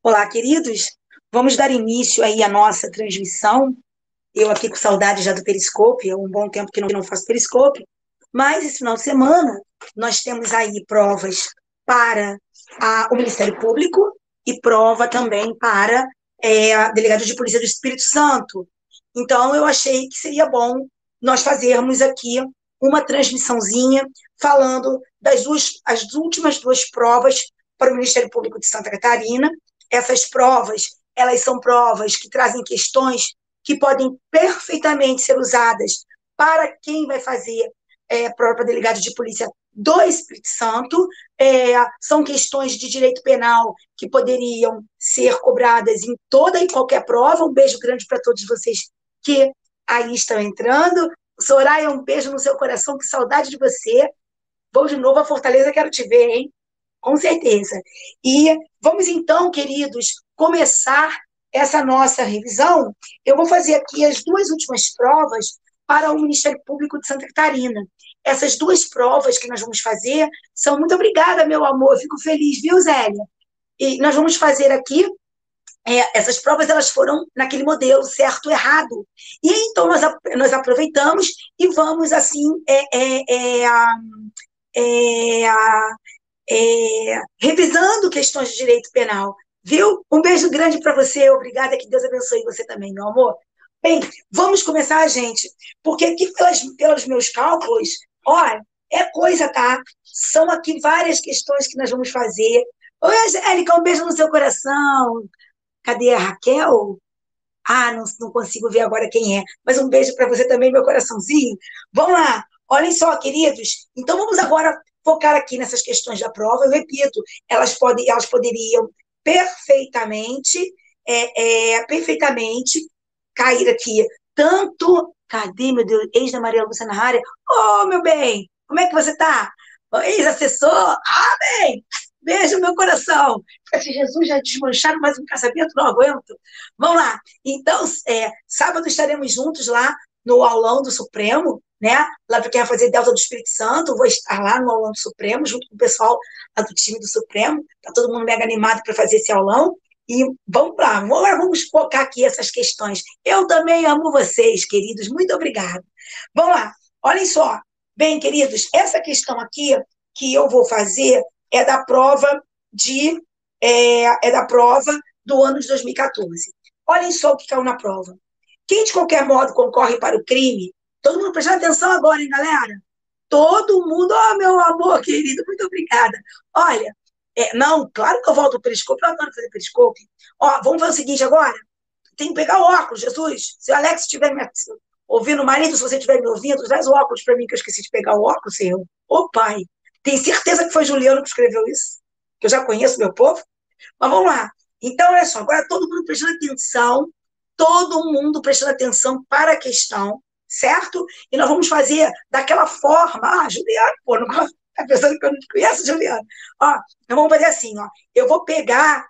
Olá, queridos. Vamos dar início aí à nossa transmissão. Eu aqui com saudade já do Periscope, há um bom tempo que não faço Periscope, mas esse final de semana nós temos aí provas para o Ministério Público e prova também para a Delegado de Polícia do Espírito Santo. Então, eu achei que seria bom nós fazermos aqui uma transmissãozinha falando as últimas duas provas para o Ministério Público de Santa Catarina. Essas provas, elas são provas que trazem questões que podem perfeitamente ser usadas para quem vai fazer prova para delegado de polícia do Espírito Santo. São questões de direito penal que poderiam ser cobradas em toda e qualquer prova. Um beijo grande para todos vocês que aí estão entrando. Soraya, um beijo no seu coração, que saudade de você. Vou de novo a Fortaleza, quero te ver, hein? Com certeza. E vamos então, queridos, começar essa nossa revisão. Eu vou fazer aqui as duas últimas provas para o Ministério Público de Santa Catarina. Essas duas provas que nós vamos fazer são... Muito obrigada, meu amor, fico feliz, viu, Zélia? E nós vamos fazer aqui, essas provas elas foram naquele modelo certo ou errado. E então nós aproveitamos e vamos, assim, é, revisando questões de direito penal, viu? Um beijo grande para você, obrigada, que Deus abençoe você também, meu amor. Bem, vamos começar, gente, porque aqui pelos meus cálculos, olha, é coisa, tá? São aqui várias questões que nós vamos fazer. Oi, Angélica, um beijo no seu coração. Cadê a Raquel? Ah, não consigo ver agora quem é, mas um beijo para você também, meu coraçãozinho. Vamos lá, olhem só, queridos. Então vamos agora focar aqui nessas questões da prova. Eu repito, elas poderiam perfeitamente, perfeitamente cair aqui. Tanto, cadê, meu Deus, ex da Maria Lúcia na área? Ô, meu bem, como é que você tá? Ex-assessor? Ah, bem, beijo no meu coração. Se Jesus já desmancharam mais um casamento, não aguento. Vamos lá. Então, sábado estaremos juntos lá no aulão do Supremo, né? Lá para quem vai fazer Delta do Espírito Santo, vou estar lá no aulão do Supremo, junto com o pessoal lá do time do Supremo. Tá todo mundo mega animado para fazer esse aulão. E vamos lá, agora vamos focar aqui essas questões. Eu também amo vocês, queridos. Muito obrigada. Vamos lá. Olhem só. Bem, queridos, essa questão aqui que eu vou fazer é da prova do ano de 2014. Olhem só o que caiu na prova. Quem, de qualquer modo, concorre para o crime, todo mundo prestando atenção agora, hein, galera? Todo mundo, oh, meu amor querido, muito obrigada. Olha, não, claro que eu volto ao periscope, eu adoro fazer periscope. Ó, vamos fazer o seguinte agora? Tem que pegar o óculos, Jesus. Se o Alex estiver me ouvindo, marido, se você estiver me ouvindo, traz o óculos para mim, que eu esqueci de pegar o óculos, Senhor. Ô, pai, tem certeza que foi Juliano que escreveu isso? Que eu já conheço meu povo? Mas vamos lá. Então, olha só, agora todo mundo prestando atenção para a questão, certo? E nós vamos fazer daquela forma. Ah, Juliano, pô, não tá pensando que eu não te conheço, Juliano? Ó, então vamos fazer assim, ó. Eu vou pegar.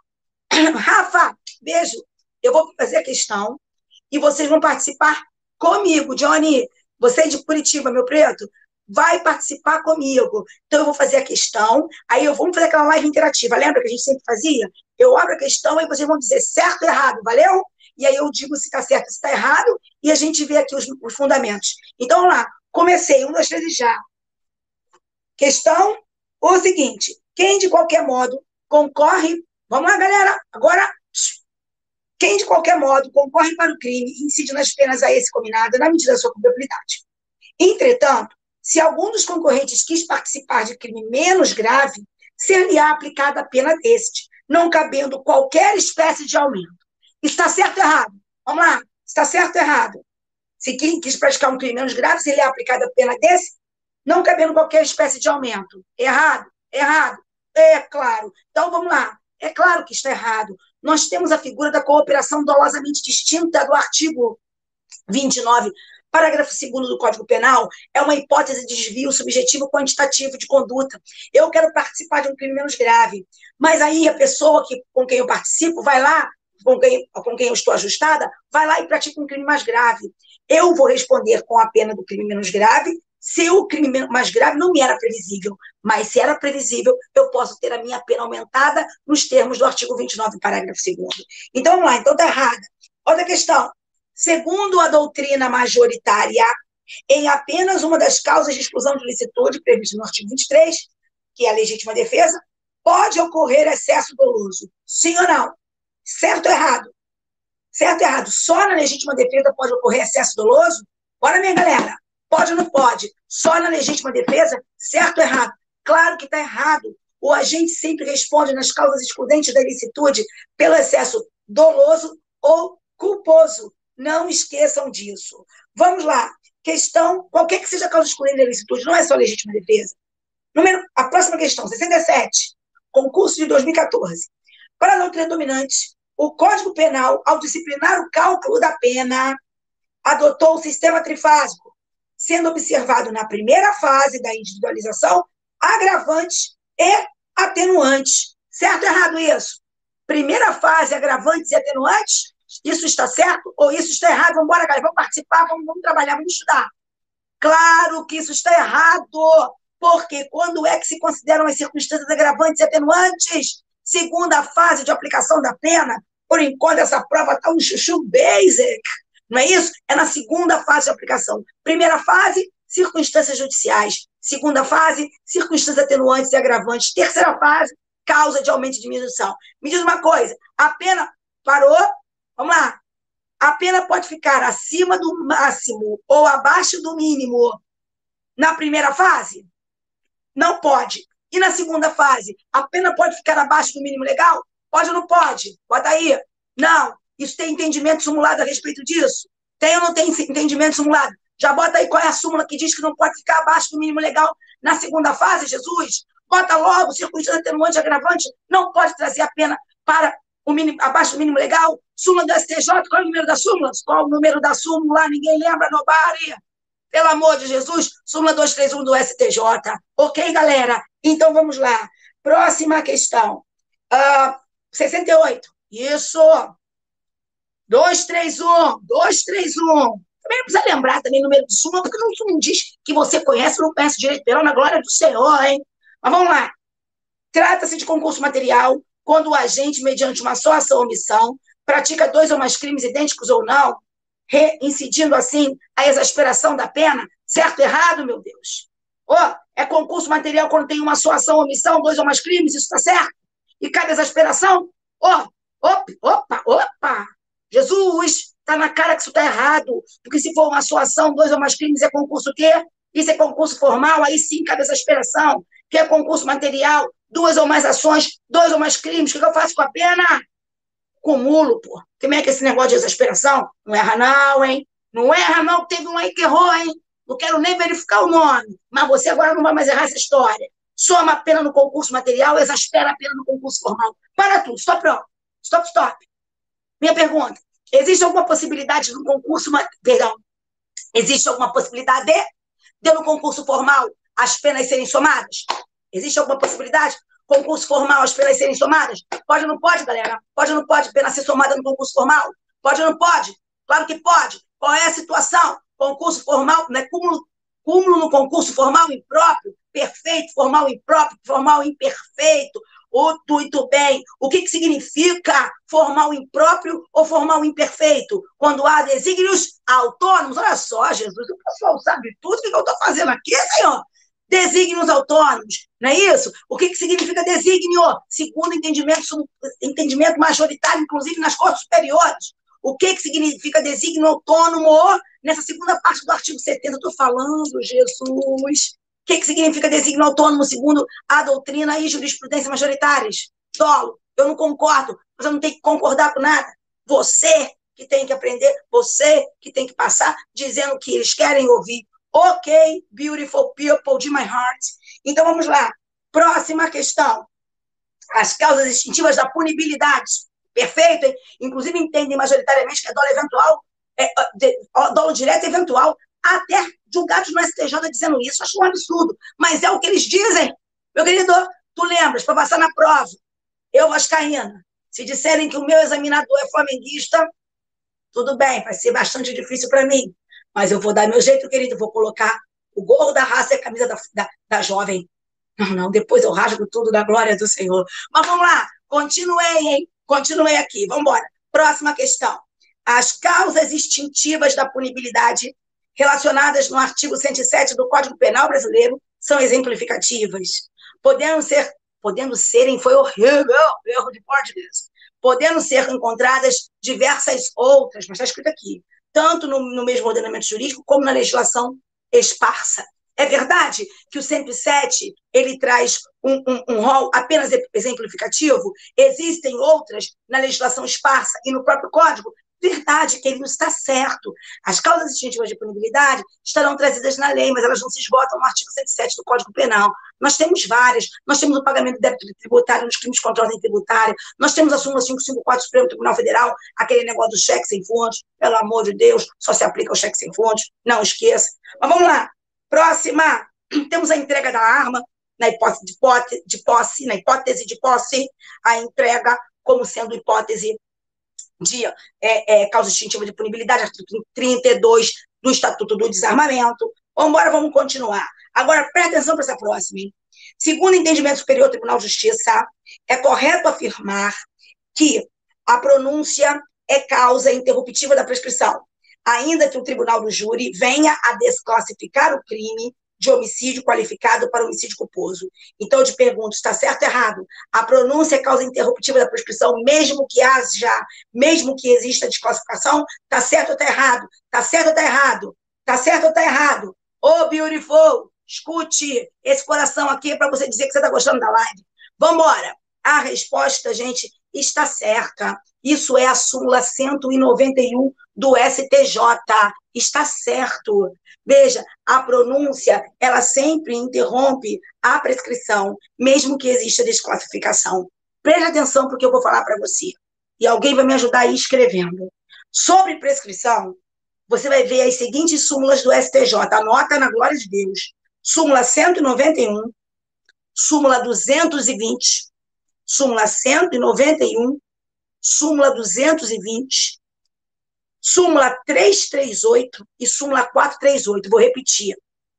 Rafa, beijo. Eu vou fazer a questão e vocês vão participar comigo, Johnny. Você é de Curitiba, meu preto? Vai participar comigo. Então, eu vou fazer a questão, aí vamos fazer aquela live interativa. Lembra que a gente sempre fazia? Eu abro a questão e vocês vão dizer certo ou errado, valeu? E aí eu digo se está certo ou se está errado, e a gente vê aqui os fundamentos. Então, vamos lá. Comecei, 1, 2, 3 e já. Questão, o seguinte, quem de qualquer modo concorre... Vamos lá, galera, agora... Quem, de qualquer modo, concorre para o crime e incide nas penas a esse combinado na medida da sua culpabilidade. Entretanto, se algum dos concorrentes quis participar de crime menos grave, ser-lhe-á aplicada a pena deste, não cabendo qualquer espécie de aumento. Está certo ou errado? Vamos lá. Está certo ou errado? Se quem quis praticar um crime menos grave, ser-lhe-á aplicada a pena desse, não cabendo qualquer espécie de aumento. Errado? Errado. É claro. Então, vamos lá. É claro que está errado. Nós temos a figura da cooperação dolosamente distinta do artigo 29, parágrafo 2º do Código Penal, é uma hipótese de desvio subjetivo quantitativo de conduta. Eu quero participar de um crime menos grave, mas aí a pessoa com quem eu participo vai lá, com quem eu estou ajustada, vai lá e pratica um crime mais grave. Eu vou responder com a pena do crime menos grave Se o crime mais grave não me era previsível, mas se era previsível, eu posso ter a minha pena aumentada nos termos do artigo 29, parágrafo 2º. Então, vamos lá. Então, está errada. Outra questão. Segundo a doutrina majoritária, em apenas uma das causas de exclusão de licitude, prevista no artigo 23, que é a legítima defesa, pode ocorrer excesso doloso. Sim ou não? Certo ou errado? Certo ou errado? Só na legítima defesa pode ocorrer excesso doloso? Bora, minha galera. Pode ou não pode? Só na legítima defesa? Certo ou errado? Claro que está errado. O agente sempre responde nas causas excludentes da ilicitude pelo excesso doloso ou culposo. Não esqueçam disso. Vamos lá. Questão, qualquer que seja a causa excludente da ilicitude, não é só legítima defesa. A próxima questão, 67, concurso de 2014. Para a doutrina dominante, o Código Penal, ao disciplinar o cálculo da pena, adotou o sistema trifásico, sendo observado na primeira fase da individualização agravantes e atenuantes. Certo ou errado isso? Primeira fase, agravantes e atenuantes? Isso está certo ou isso está errado? Vamos embora, galera, vamos participar, vamos trabalhar, vamos estudar. Claro que isso está errado, porque quando é que se consideram as circunstâncias agravantes e atenuantes? Segunda fase de aplicação da pena. Por enquanto, essa prova está um chuchu basic. Não é isso? É na segunda fase de aplicação. Primeira fase, circunstâncias judiciais. Segunda fase, circunstâncias atenuantes e agravantes. Terceira fase, causa de aumento de diminuição. Me diz uma coisa, a pena parou? Vamos lá. A pena pode ficar acima do máximo ou abaixo do mínimo na primeira fase? Não pode. E na segunda fase, a pena pode ficar abaixo do mínimo legal? Pode ou não pode? Bota aí. Não. Isso tem entendimento simulado a respeito disso? Tem ou não tem entendimento simulado? Já bota aí qual é a súmula que diz que não pode ficar abaixo do mínimo legal na segunda fase, Jesus? Bota logo, circunstância atenuante agravante, não pode trazer a pena para o mínimo, abaixo do mínimo legal. Súmula do STJ, qual é o número da súmula? Qual é o número da súmula? Ninguém lembra, nobody? Pelo amor de Jesus, súmula 231 do STJ. Ok, galera? Então, vamos lá. Próxima questão. 68. Isso. 231. 231. Também não precisa lembrar também o número de súmula, porque não diz que você conhece ou não conhece direito penal, na glória do Senhor, hein? Mas vamos lá. Trata-se de concurso material, quando o agente, mediante uma só ação ou omissão, pratica 2 ou mais crimes idênticos ou não, reincidindo assim a exasperação da pena. Certo ou errado, meu Deus? É concurso material quando tem uma só ação ou omissão, 2 ou mais crimes, isso está certo? E cabe exasperação? Opa! Jesus, está na cara que isso está errado, porque se for uma só ação, 2 ou mais crimes, é concurso o quê? Isso é concurso formal, aí sim cabe exasperação, que é concurso material, 2 ou mais ações, 2 ou mais crimes, o que eu faço com a pena? Cumulo, pô. Como é que é esse negócio de exasperação? Não erra não, hein? Não erra não, teve um aí que errou, hein? Não quero nem verificar o nome, mas você agora não vai mais errar essa história. Soma a pena no concurso material, exaspera a pena no concurso formal. Para tudo, stop. Minha pergunta, existe alguma possibilidade no concurso, existe alguma possibilidade de no concurso formal as penas serem somadas? Existe alguma possibilidade? Concurso formal, as penas serem somadas? Pode ou não pode, galera? Pode ou não pode pena ser somada no concurso formal? Pode ou não pode? Claro que pode. Qual é a situação? Concurso formal, né? Cúmulo no concurso formal impróprio, perfeito, formal impróprio, formal imperfeito. Muito bem. O que significa formal impróprio ou formal imperfeito? Quando há desígnios autônomos. Olha só, Jesus, o pessoal sabe tudo o que eu estou fazendo aqui, Senhor. Desígnios autônomos, não é isso? O que significa desígnio? Segundo entendimento majoritário, inclusive nas cortes superiores. O que significa desígnio autônomo nessa segunda parte do artigo 70? Eu estou falando, Jesus. O que significa desígnio autônomo segundo a doutrina e jurisprudência majoritárias? Dolo, eu não concordo, mas eu não tenho que concordar com nada. Você que tem que aprender, você que tem que passar dizendo o que eles querem ouvir. Ok, beautiful people de my heart. Então, vamos lá. Próxima questão. As causas extintivas da punibilidade. Perfeito, hein? Inclusive, entendem majoritariamente que é dolo eventual, dolo direto eventual, até julgados no STJ dizendo isso. Acho um absurdo, mas é o que eles dizem. Meu querido, tu lembras, para passar na prova, eu, vascaína, se disserem que o meu examinador é flamenguista, tudo bem, vai ser bastante difícil para mim. Mas eu vou dar meu jeito, querido, vou colocar o gorro da raça e a camisa da jovem. Não, depois eu rasgo tudo da glória do Senhor. Mas vamos lá, continuei, hein? Continuei aqui, vamos embora. Próxima questão. As causas extintivas da punibilidade relacionadas no artigo 107 do Código Penal Brasileiro são exemplificativas. Podendo serem, foi horrível, erro de português, podendo ser encontradas diversas outras, mas está escrito aqui, tanto no mesmo ordenamento jurídico como na legislação esparsa. É verdade que o 107 ele traz um rol apenas exemplificativo? Existem outras na legislação esparsa e no próprio Código? Verdade, que ele não está certo. As causas extintivas de punibilidade estarão trazidas na lei, mas elas não se esgotam no artigo 107 do Código Penal. Nós temos várias. Nós temos o pagamento de débito tributário nos crimes contra a ordem tributária. Nós temos a súmula 554 do Supremo Tribunal Federal, aquele negócio do cheque sem fonte. Pelo amor de Deus, só se aplica o cheque sem fonte. Não esqueça. Mas vamos lá. Próxima. Temos a entrega da arma, na hipótese de posse, a entrega como sendo hipótese de causa extintiva de punibilidade, artigo 32 do Estatuto do Desarmamento. Vamos continuar. Agora, presta atenção para essa próxima. Hein? Segundo o entendimento superior do Tribunal de Justiça, é correto afirmar que a pronúncia é causa interruptiva da prescrição, ainda que o tribunal do júri venha a desclassificar o crime de homicídio qualificado para homicídio culposo. Então, eu te pergunto, está certo ou errado? A pronúncia é causa interruptiva da prescrição, mesmo que exista desclassificação? Está certo ou está errado? Está certo ou está errado? Está certo ou está errado? Ô, beautiful, escute esse coração aqui para você dizer que você está gostando da live. Vamos embora. A resposta, gente, está certa. Isso é a súmula 191 do STJ. Está certo. Veja, a pronúncia, ela sempre interrompe a prescrição, mesmo que exista desclassificação. Preste atenção porque eu vou falar para você. E alguém vai me ajudar aí escrevendo. Sobre prescrição, você vai ver as seguintes súmulas do STJ. Anota na glória de Deus. Súmula 191, súmula 220, súmula 191, súmula 220, súmula 338 e súmula 438. Vou repetir.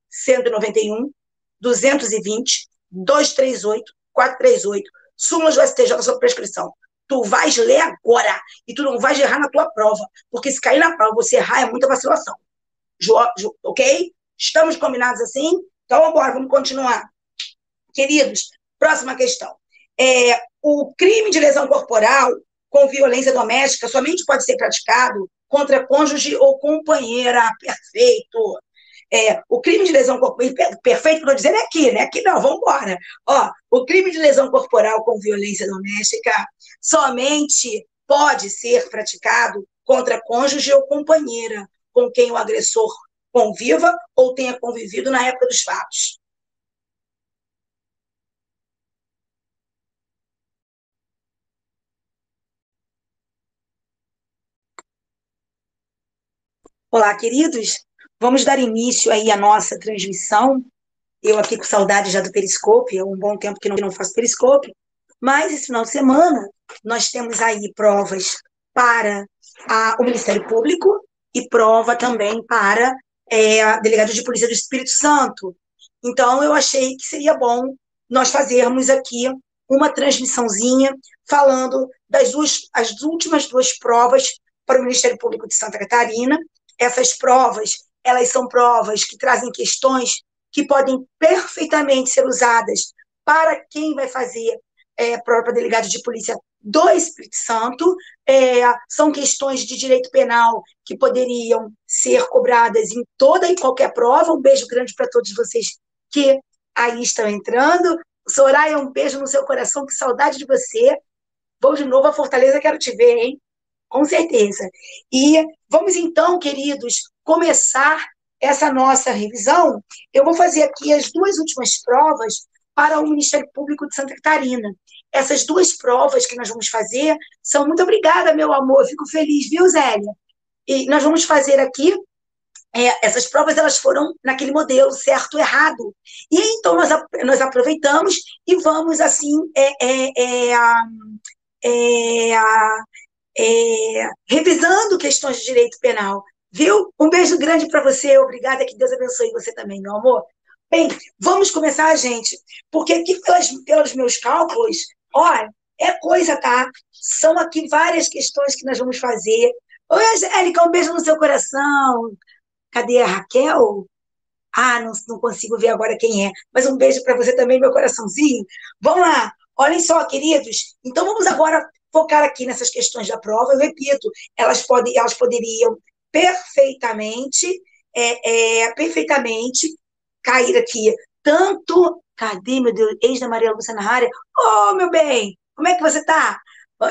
191, 220, 238, 438. Súmulas do STJ sobre prescrição. Tu vais ler agora e tu não vais errar na tua prova, porque se cair na prova você errar é muita vacilação. Ok? Estamos combinados assim? Então, vamos embora, vamos continuar. Queridos, próxima questão. O crime de lesão corporal com violência doméstica somente pode ser praticado contra cônjuge ou companheira. Perfeito. O crime de lesão corporal, perfeito que eu estou dizendo é aqui, né? Aqui não, vamos embora. O crime de lesão corporal com violência doméstica somente pode ser praticado contra cônjuge ou companheira com quem o agressor conviva ou tenha convivido na época dos fatos. Olá, queridos. Vamos dar início aí à nossa transmissão. Eu aqui com saudade já do Periscope, há um bom tempo que não faço Periscope, mas esse final de semana nós temos aí provas para o Ministério Público e prova também para a Delegado de Polícia do Espírito Santo. Então, eu achei que seria bom nós fazermos aqui uma transmissãozinha falando as últimas duas provas para o Ministério Público de Santa Catarina. Essas provas, elas são provas que trazem questões que podem perfeitamente ser usadas para quem vai fazer prova para delegado de polícia do Espírito Santo. São questões de direito penal que poderiam ser cobradas em toda e qualquer prova. Um beijo grande para todos vocês que aí estão entrando. Soraya, um beijo no seu coração, que saudade de você. Vou de novo a Fortaleza, quero te ver, hein? Com certeza. E vamos então, queridos, começar essa nossa revisão. Eu vou fazer aqui as duas últimas provas para o Ministério Público de Santa Catarina. Essas duas provas que nós vamos fazer são... Muito obrigada, meu amor, fico feliz, viu, Zélia? E nós vamos fazer aqui, essas provas elas foram naquele modelo certo ou errado. E então nós aproveitamos e vamos, assim, revisando questões de direito penal. Viu? Um beijo grande para você. Obrigada, que Deus abençoe você também, meu amor. Bem, vamos começar, gente, porque aqui pelos meus cálculos, olha, é coisa, tá? São aqui várias questões que nós vamos fazer. Oi, Angélica, um beijo no seu coração. Cadê a Raquel? Ah, não consigo ver agora quem é. Mas um beijo para você também, meu coraçãozinho. Vamos lá. Olhem só, queridos. Então vamos agora focar aqui nessas questões da prova. Eu repito, elas poderiam perfeitamente, perfeitamente cair aqui. Tanto. Cadê, meu Deus? Ex da Maria Lúcia na área. Ô, meu bem, como é que você tá?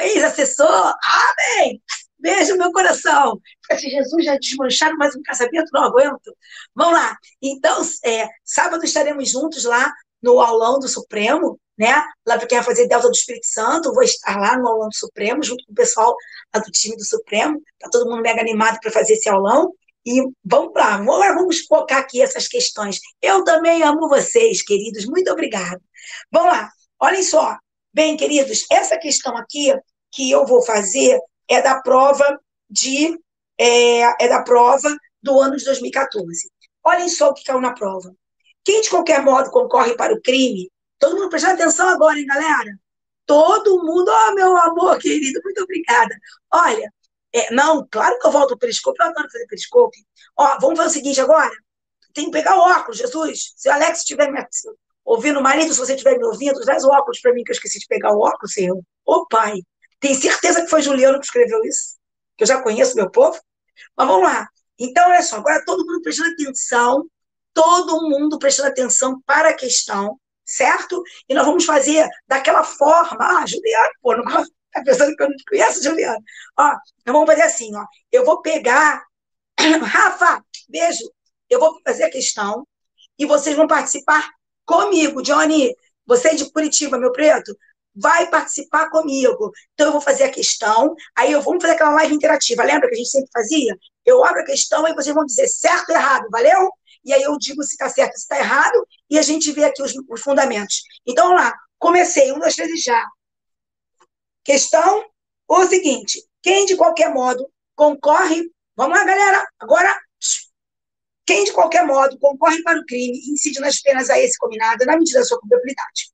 Ex-assessor? Ah, bem. Beijo no meu coração. Se Jesus já desmancharam mais um casamento, não aguento. Vamos lá. Então, sábado estaremos juntos lá no aulão do Supremo, né? Lá para quem vai fazer Delta do Espírito Santo, vou estar lá no aulão do Supremo, junto com o pessoal lá do time do Supremo. Está todo mundo mega animado para fazer esse aulão. E vamos lá, agora vamos focar aqui essas questões. Eu também amo vocês, queridos. Muito obrigada. Vamos lá. Olhem só. Bem, queridos, essa questão aqui que eu vou fazer é da prova da prova do ano de 2014. Olhem só o que caiu na prova. Quem, de qualquer modo, concorre para o crime? Todo mundo prestando atenção agora, hein, galera? Todo mundo, oh, meu amor querido, muito obrigada. Olha, não, claro que eu volto ao periscópio, eu adoro fazer periscópio. Ó, vamos fazer o seguinte agora. Tem que pegar o óculos, Jesus. Se o Alex estiver me ouvindo, marido, se você estiver me ouvindo, traz o óculos para mim, que eu esqueci de pegar o óculos, Senhor. Ô, pai, tem certeza que foi Juliano que escreveu isso? Que eu já conheço meu povo? Mas vamos lá. Então, olha só, agora todo mundo prestando atenção para a questão, certo? E nós vamos fazer daquela forma. Ah, Juliano, pô, não tá pensando que eu não te conheço, Juliano? Ó, nós vamos fazer assim, ó. Eu vou pegar. Rafa, beijo. Eu vou fazer a questão e vocês vão participar comigo. Johnny, você é de Curitiba, meu preto, vai participar comigo. Então, eu vou fazer a questão, aí vamos fazer aquela live interativa. Lembra que a gente sempre fazia? Eu abro a questão e vocês vão dizer certo ou errado, valeu? E aí eu digo se está certo ou se está errado, e a gente vê aqui os fundamentos. Então, vamos lá. Comecei, 1, 2, 3 e já. Questão, o seguinte, quem de qualquer modo concorre... Vamos lá, galera, agora... Quem, de qualquer modo, concorre para o crime e incide nas penas a esse combinado na medida da sua culpabilidade.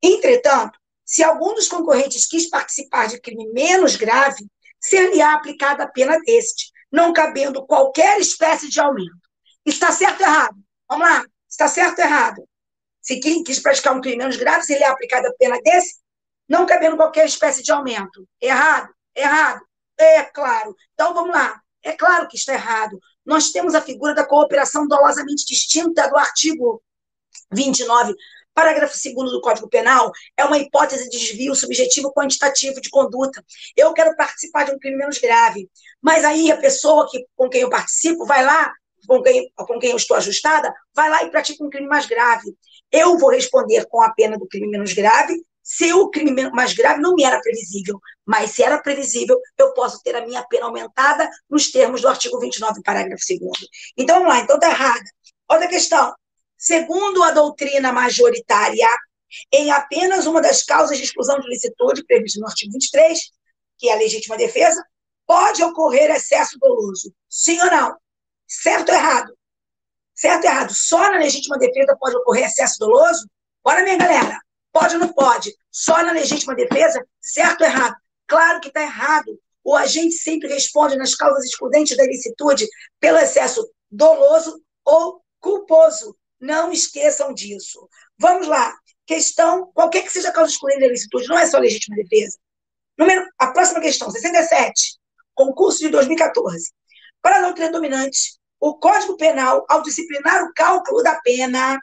Entretanto, se algum dos concorrentes quis participar de crime menos grave, ser-lhe-á aplicada a pena deste, não cabendo qualquer espécie de aumento. Está certo ou errado? Vamos lá. Está certo ou errado? Se quem quis praticar um crime menos grave, ser-lhe-á aplicada a pena desse, não cabendo qualquer espécie de aumento. Errado? Errado. É claro. Então, vamos lá. É claro que está errado. Nós temos a figura da cooperação dolosamente distinta do artigo 29, parágrafo 2º do Código Penal, é uma hipótese de desvio subjetivo quantitativo de conduta. Eu quero participar de um crime menos grave, mas aí a pessoa com quem eu participo vai lá, com quem eu estou ajustada, vai lá e pratica um crime mais grave. Eu vou responder com a pena do crime menos grave, se o crime mais grave não me era previsível, mas se era previsível, eu posso ter a minha pena aumentada nos termos do artigo 29, parágrafo 2º. Então, vamos lá, então está errada. Outra questão. Segundo a doutrina majoritária, em apenas uma das causas de exclusão de licitude, prevista no artigo 23, que é a legítima defesa, pode ocorrer excesso doloso. Sim ou não? Certo ou errado? Certo ou errado? Só na legítima defesa pode ocorrer excesso doloso? Bora, minha galera. Pode ou não pode? Só na legítima defesa? Certo ou errado? Claro que está errado. O agente sempre responde nas causas excludentes da ilicitude pelo excesso doloso ou culposo. Não esqueçam disso. Vamos lá. Questão, qualquer que seja a causa excludente da ilicitude, não é só legítima defesa. A próxima questão, 67, concurso de 2014. Para a doutrina dominante, o Código Penal, ao disciplinar o cálculo da pena,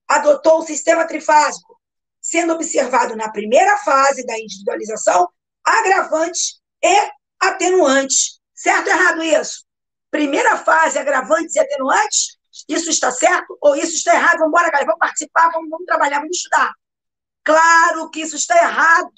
adotou o sistema trifásico, sendo observado na primeira fase da individualização agravantes e atenuantes. Certo ou errado isso? Primeira fase, agravantes e atenuantes? Isso está certo ou isso está errado? Vamos embora, galera, vamos participar, vamos trabalhar, vamos estudar. Claro que isso está errado,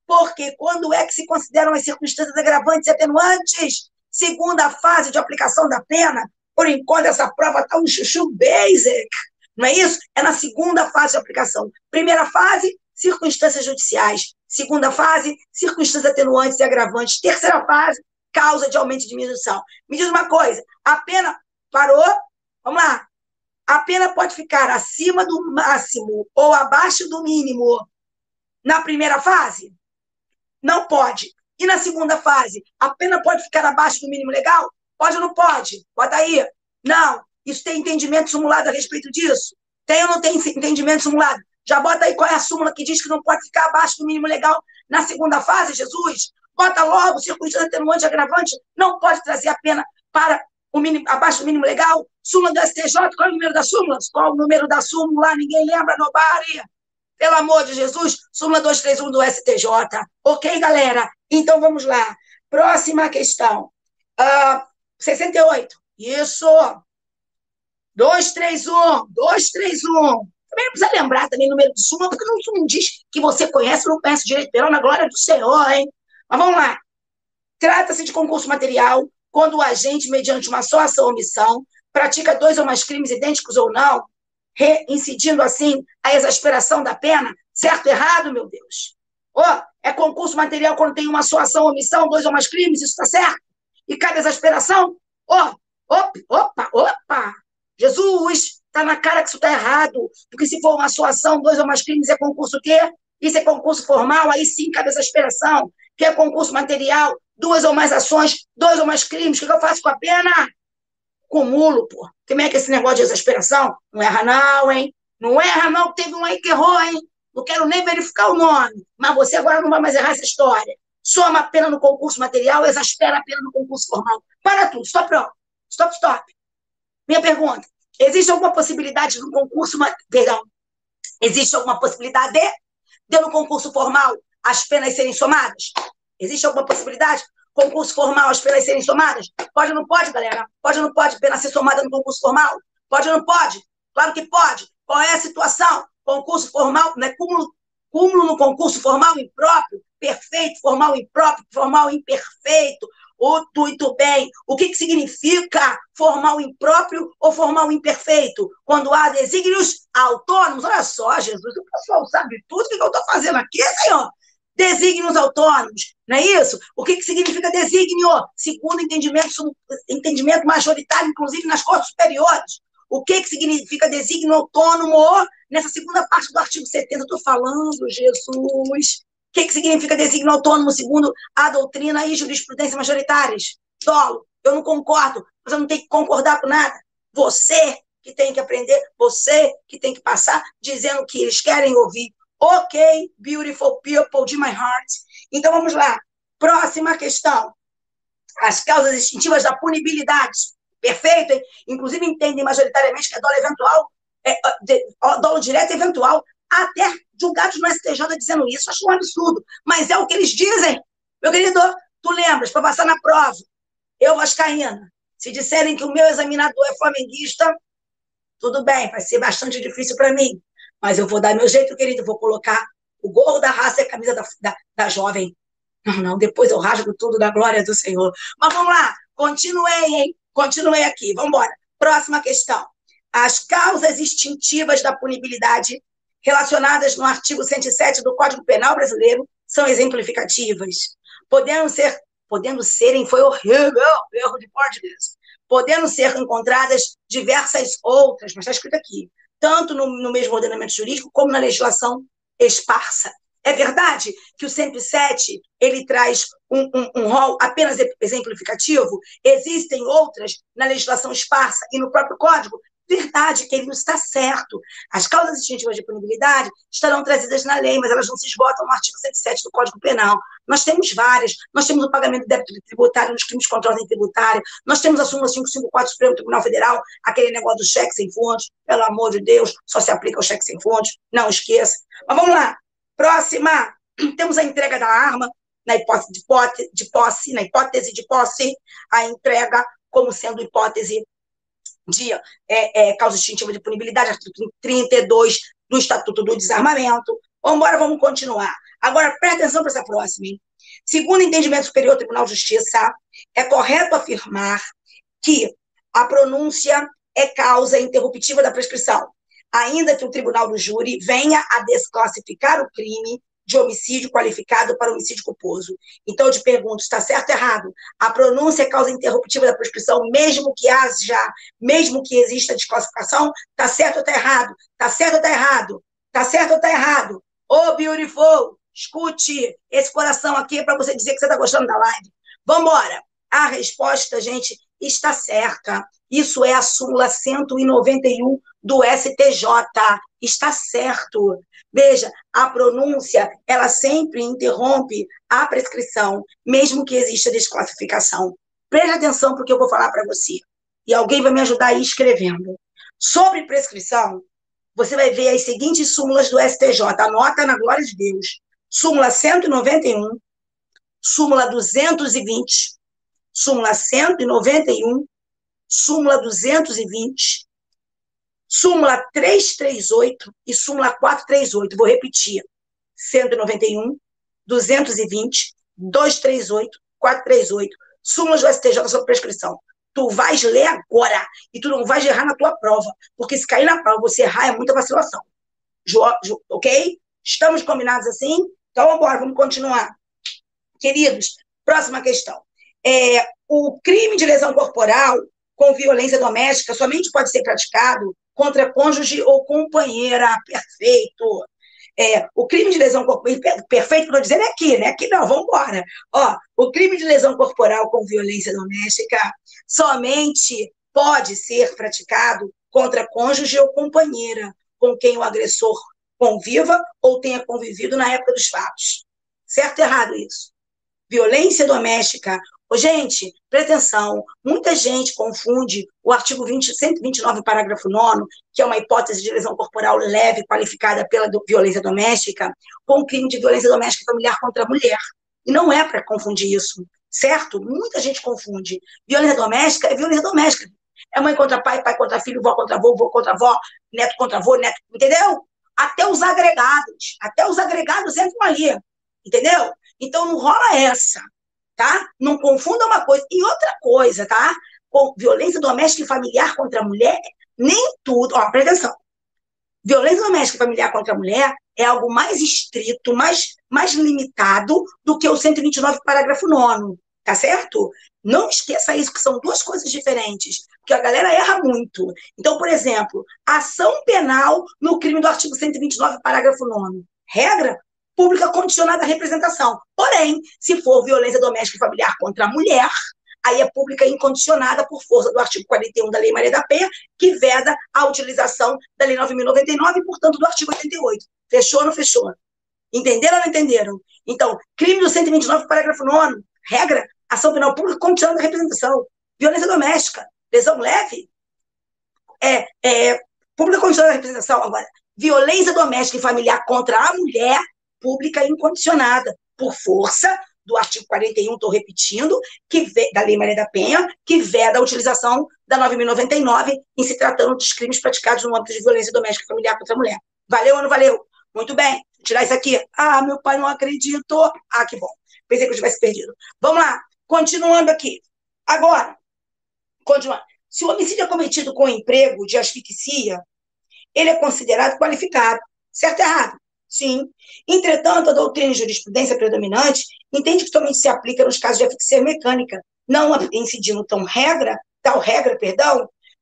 porque quando é que se consideram as circunstâncias agravantes e atenuantes? Segunda fase de aplicação da pena. Por enquanto, essa prova está um chuchu basic. Não é isso? É na segunda fase de aplicação. Primeira fase, circunstâncias judiciais. Segunda fase, circunstâncias atenuantes e agravantes. Terceira fase, causa de aumento e diminuição. Me diz uma coisa, a pena parou? Vamos lá. A pena pode ficar acima do máximo ou abaixo do mínimo na primeira fase? Não pode. E na segunda fase, a pena pode ficar abaixo do mínimo legal? Pode ou não pode? Bota aí. Não. Isso tem entendimento simulado a respeito disso? Tem ou não tem entendimento simulado? Já bota aí qual é a súmula que diz que não pode ficar abaixo do mínimo legal na segunda fase, Jesus? Bota logo, circunstância atenuante agravante, não pode trazer a pena para o mínimo, abaixo do mínimo legal. Súmula do STJ, qual é o número da súmula? Qual o número da súmula? Ninguém lembra, nobody? Pelo amor de Jesus, súmula 231 do STJ. Ok, galera? Então, vamos lá. Próxima questão. 68. Isso. 231. 231. Também não precisa lembrar também o número de súmula, porque não diz que você conhece ou não conhece direito penal na glória do Senhor, hein? Mas vamos lá. Trata-se de concurso material quando o agente, mediante uma só ação ou omissão, pratica 2 ou mais crimes idênticos ou não, reincidindo assim a exasperação da pena. Certo ou errado, meu Deus? É concurso material quando tem uma só ação ou omissão, 2 ou mais crimes, isso está certo? E cabe exasperação? Opa! Jesus, está na cara que isso está errado, porque se for uma só ação, 2 ou mais crimes, é concurso o quê? Isso é concurso formal, aí sim cabe exasperação. Que é concurso material, 2 ou mais ações, 2 ou mais crimes, o que eu faço com a pena? Cumulo, pô. Como é que é esse negócio de exasperação? Não erra não, hein? Não erra não, teve um aí que errou, hein? Não quero nem verificar o nome, mas você agora não vai mais errar essa história. Soma a pena no concurso material, exaspera a pena no concurso formal. Para tudo, stop, pronto. Stop. Minha pergunta, existe alguma possibilidade no concurso, perdão, existe alguma possibilidade de no concurso formal as penas serem somadas? Existe alguma possibilidade? Concurso formal, as penas serem somadas? Pode ou não pode, galera? Pode ou não pode pena ser somada no concurso formal? Pode ou não pode? Claro que pode. Qual é a situação? Concurso formal, né? Cúmulo no concurso formal impróprio, perfeito, formal impróprio, formal imperfeito. Muito bem. O que significa formal impróprio ou formal imperfeito? Quando há desígnios autônomos. Olha só, Jesus, o pessoal sabe tudo. O que eu estou fazendo aqui, Senhor? Desígnios autônomos, não é isso? O que significa desígnio? Segundo entendimento majoritário, inclusive nas cortes superiores. O que significa desígnio autônomo? Nessa segunda parte do artigo 70, eu estou falando, Jesus. O que significa desígnio autônomo segundo a doutrina e jurisprudência majoritárias? Dolo, eu não concordo, mas eu não tenho que concordar com nada. Você que tem que aprender, você que tem que passar dizendo o que eles querem ouvir. Ok, beautiful people de my heart. Então, vamos lá. Próxima questão. As causas extintivas da punibilidade. Perfeito, hein? Inclusive, entendem majoritariamente que é dolo eventual, dolo direto eventual, até julgados no STJ dizendo isso. Acho um absurdo, mas é o que eles dizem. Meu querido, tu lembras, para passar na prova, eu, vascaína, se disserem que o meu examinador é flamenguista, tudo bem, vai ser bastante difícil para mim. Mas eu vou dar meu jeito, querido, vou colocar o gorro da raça e a camisa da jovem. Não, depois eu rasgo tudo da glória do Senhor. Mas vamos lá, continuei, hein? Continuei aqui, vamos embora. Próxima questão. As causas extintivas da punibilidade relacionadas no artigo 107 do Código Penal Brasileiro são exemplificativas. Podendo serem, foi horrível, erro de português, podendo ser encontradas diversas outras, mas está escrito aqui, tanto no mesmo ordenamento jurídico como na legislação esparsa. É verdade que o 107 ele traz um rol apenas exemplificativo? Existem outras na legislação esparsa e no próprio Código? Verdade, que ele não está certo. As causas extintivas de punibilidade estarão trazidas na lei, mas elas não se esgotam no artigo 107 do Código Penal. Nós temos várias. Nós temos o pagamento de débito tributário nos crimes contra a ordem tributária. Nós temos a súmula 554 do Supremo Tribunal Federal, aquele negócio do cheque sem fontes. Pelo amor de Deus, só se aplica o cheque sem fontes. Não esqueça. Mas vamos lá. Próxima. Temos a entrega da arma, na hipótese de posse, a entrega como sendo hipótese de causa extintiva de punibilidade, artigo 32 do Estatuto do Desarmamento. Vamos continuar. Agora, presta atenção para essa próxima. Hein? Segundo o entendimento superior do Tribunal de Justiça, é correto afirmar que a pronúncia é causa interruptiva da prescrição, ainda que o tribunal do júri venha a desclassificar o crime de homicídio qualificado para homicídio culposo. Então, eu te pergunto, está certo ou errado? A pronúncia é causa interruptiva da prescrição, mesmo que exista desclassificação? Está certo ou está errado? Está certo ou está errado? Está certo ou está errado? Ô, beautiful, escute esse coração aqui para você dizer que você está gostando da live. Vamos embora. A resposta, gente, está certa. Isso é a súmula 191 do STJ. Está certo. Veja, a pronúncia, ela sempre interrompe a prescrição, mesmo que exista desclassificação. Preste atenção porque eu vou falar para você. E alguém vai me ajudar aí escrevendo. Sobre prescrição, você vai ver as seguintes súmulas do STJ. Anota na glória de Deus. Súmula 191, súmula 220, súmula 191, súmula 220, súmula 338 e súmula 438. Vou repetir. 191, 220, 238, 438. Súmulas do STJ sobre prescrição. Tu vais ler agora e tu não vais errar na tua prova, porque se cair na prova você errar é muita vacilação. Ok? Estamos combinados assim? Então, vamos embora, vamos continuar. Queridos, próxima questão. O crime de lesão corporal com violência doméstica somente pode ser praticado contra cônjuge ou companheira. Perfeito. O crime de lesão corporal, perfeito para dizer, é aqui, né? Aqui não, vamos embora. O crime de lesão corporal com violência doméstica somente pode ser praticado contra cônjuge ou companheira com quem o agressor conviva ou tenha convivido na época dos fatos. Certo ou errado isso? Violência doméstica. Gente, presta atenção, muita gente confunde o artigo 129, parágrafo 9º, que é uma hipótese de lesão corporal leve qualificada pela violência doméstica, com crime de violência doméstica familiar contra a mulher. E não é para confundir isso, certo? Muita gente confunde. Violência doméstica é violência doméstica. É mãe contra pai, pai contra filho, vó contra avô, vô contra avó, neto contra avô, neto, entendeu? Até os agregados entram ali, entendeu? Então, não rola essa, tá? Não confunda uma coisa. E outra coisa, tá? Com violência doméstica e familiar contra a mulher, nem tudo... Presta atenção. Violência doméstica e familiar contra a mulher é algo mais estrito, mais limitado do que o 129, parágrafo 9º, tá certo? Não esqueça isso, que são duas coisas diferentes, porque a galera erra muito. Então, por exemplo, ação penal no crime do artigo 129, parágrafo 9º. Regra pública condicionada à representação. Porém, se for violência doméstica e familiar contra a mulher, aí é pública incondicionada por força do artigo 41 da Lei Maria da Penha, que veda a utilização da Lei 9.099 e, portanto, do artigo 88. Fechou ou não fechou? Entenderam ou não entenderam? Então, crime do 129, parágrafo 9º, regra, ação penal pública condicionada à representação. Violência doméstica, lesão leve, pública condicionada à representação. Agora, violência doméstica e familiar contra a mulher, pública incondicionada, por força do artigo 41, estou repetindo, da Lei Maria da Penha, que veda a utilização da 9.099 em se tratando dos crimes praticados no âmbito de violência doméstica e familiar contra a mulher. Valeu ou não valeu? Muito bem. Vou tirar isso aqui. Meu pai, não acredito. Que bom. Pensei que eu tivesse perdido. Vamos lá. Continuando aqui. Agora, continuando. Se o homicídio é cometido com emprego de asfixia, ele é considerado qualificado. Certo ou errado? Sim. Entretanto, a doutrina e jurisprudência predominante entende que somente se aplica nos casos de asfixia mecânica, não incidindo tal regra,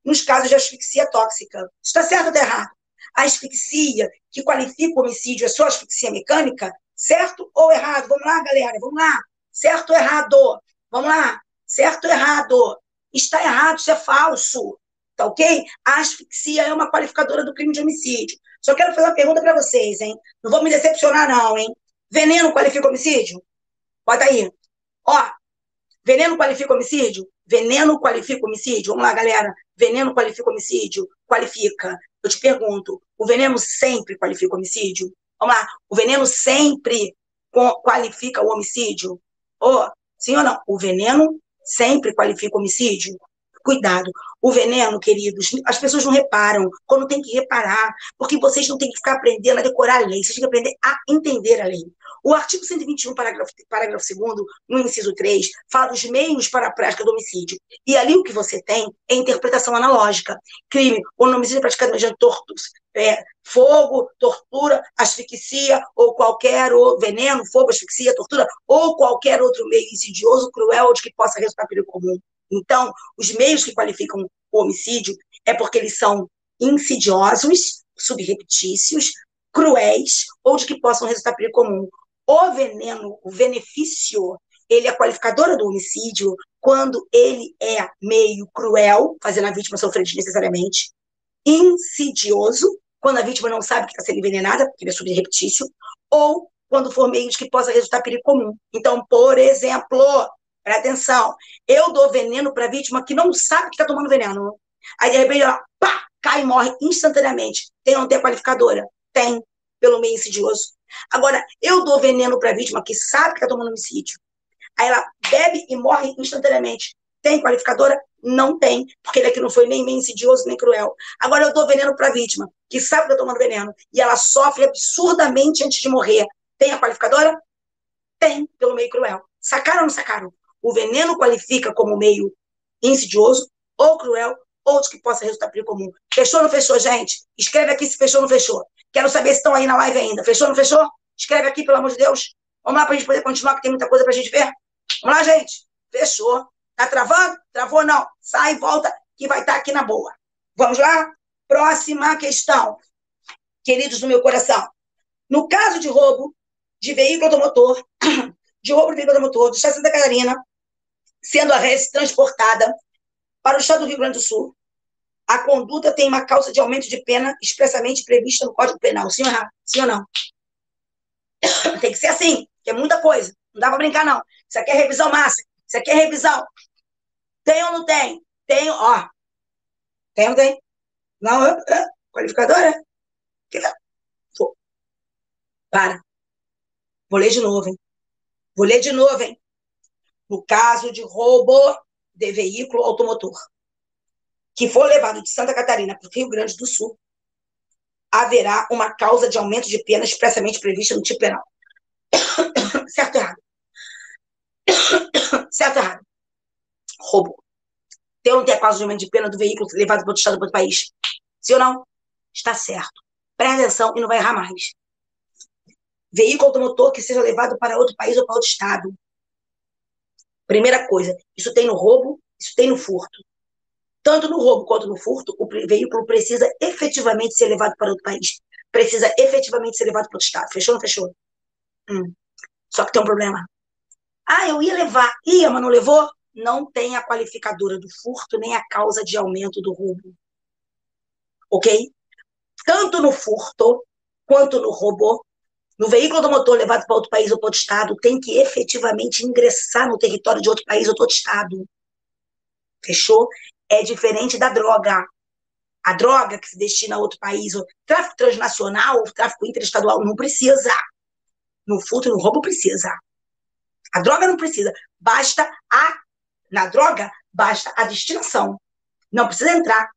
nos casos de asfixia tóxica. Está certo ou está errado? A asfixia que qualifica o homicídio é só asfixia mecânica? Certo ou errado? Vamos lá, galera, vamos lá. Certo ou errado? Vamos lá. Certo ou errado? Está errado, isso é falso. Tá ok? A asfixia é uma qualificadora do crime de homicídio. Só quero fazer uma pergunta para vocês, hein? Não vou me decepcionar, não, hein? Veneno qualifica homicídio? Bota aí. Veneno qualifica homicídio? Veneno qualifica homicídio? Vamos lá, galera. Veneno qualifica homicídio? Qualifica. Eu te pergunto, o veneno sempre qualifica homicídio? Vamos lá. O veneno sempre qualifica o homicídio? Sim ou não? O veneno sempre qualifica homicídio? Cuidado. O veneno, queridos, as pessoas não reparam quando tem que reparar, porque vocês não têm que ficar aprendendo a decorar a lei, vocês têm que aprender a entender a lei. O artigo 121, parágrafo 2º, no inciso 3, fala dos meios para a prática do homicídio. E ali o que você tem é interpretação analógica. Crime ou homicídio praticado mediante fogo, tortura, asfixia, ou qualquer outro veneno, fogo, asfixia, tortura, ou qualquer outro meio insidioso, cruel ou de que possa resultar perigo comum. Então, os meios que qualificam o homicídio é porque eles são insidiosos, subreptícios, cruéis ou de que possam resultar perigo comum. O veneno, o benefício, ele é qualificadora do homicídio quando ele é meio cruel, fazendo a vítima sofrer desnecessariamente, insidioso, quando a vítima não sabe que está sendo envenenada, porque ele é subreptício, ou quando for meio de que possa resultar perigo comum. Então, por exemplo, presta atenção, eu dou veneno para a vítima que não sabe que está tomando veneno. Aí, de repente, ela pá, cai e morre instantaneamente. Tem ou não tem a qualificadora? Tem, pelo meio insidioso. Agora, eu dou veneno para a vítima que sabe que está tomando homicídio. Aí ela bebe e morre instantaneamente. Tem qualificadora? Não tem, porque ele aqui não foi nem meio insidioso, nem cruel. Agora eu dou veneno para a vítima, que sabe que está tomando veneno, e ela sofre absurdamente antes de morrer. Tem a qualificadora? Tem, pelo meio cruel. Sacaram ou não sacaram? O veneno qualifica como meio insidioso, ou cruel, ou de que possa resultar perigo comum. Fechou ou não fechou, gente? Escreve aqui se fechou ou não fechou. Quero saber se estão aí na live ainda. Fechou ou não fechou? Escreve aqui, pelo amor de Deus. Vamos lá para a gente poder continuar, que tem muita coisa para a gente ver. Vamos lá, gente. Fechou. Tá travando? Travou não. Sai e volta, que vai estar aqui na boa. Vamos lá? Próxima questão. Queridos do meu coração. No caso de roubo de veículo automotor, de roubo de veículo automotor do estado de Santa Catarina, sendo a res transportada para o estado do Rio Grande do Sul, a conduta tem uma causa de aumento de pena expressamente prevista no Código Penal. Sim ou não? Sim ou não? Tem que ser assim, que é muita coisa. Não dá para brincar, não. Isso aqui é revisão massa. Isso aqui é revisão. Tem ou não tem? Tem, ó. Tem ou não tem? Não, qualificadora? Para. Vou ler de novo, hein? Vou ler de novo, hein? No caso de roubo de veículo automotor, que for levado de Santa Catarina para o Rio Grande do Sul, haverá uma causa de aumento de pena expressamente prevista no tipo penal. Certo ou errado? Certo ou errado? Roubo. Tem ou não tem a causa de aumento de pena do veículo levado para outro estado, para outro país? Sim ou não? Está certo. Presta atenção e não vai errar mais. Veículo automotor que seja levado para outro país ou para outro estado. Primeira coisa, isso tem no roubo, isso tem no furto. Tanto no roubo quanto no furto, o veículo precisa efetivamente ser levado para outro país. Precisa efetivamente ser levado para outro estado. Fechou ou não fechou? Só que tem um problema. Ah, eu ia levar. Ia, mas não levou? Não tem a qualificadora do furto, nem a causa de aumento do roubo. Ok? Tanto no furto, quanto no roubo, no veículo automotor levado para outro país ou para outro estado, tem que efetivamente ingressar no território de outro país ou de outro estado. Fechou? É diferente da droga. A droga que se destina a outro país, o tráfico transnacional, o tráfico interestadual, não precisa. No furto e no roubo precisa. A droga não precisa. Na droga, basta a destinação. Não precisa entrar.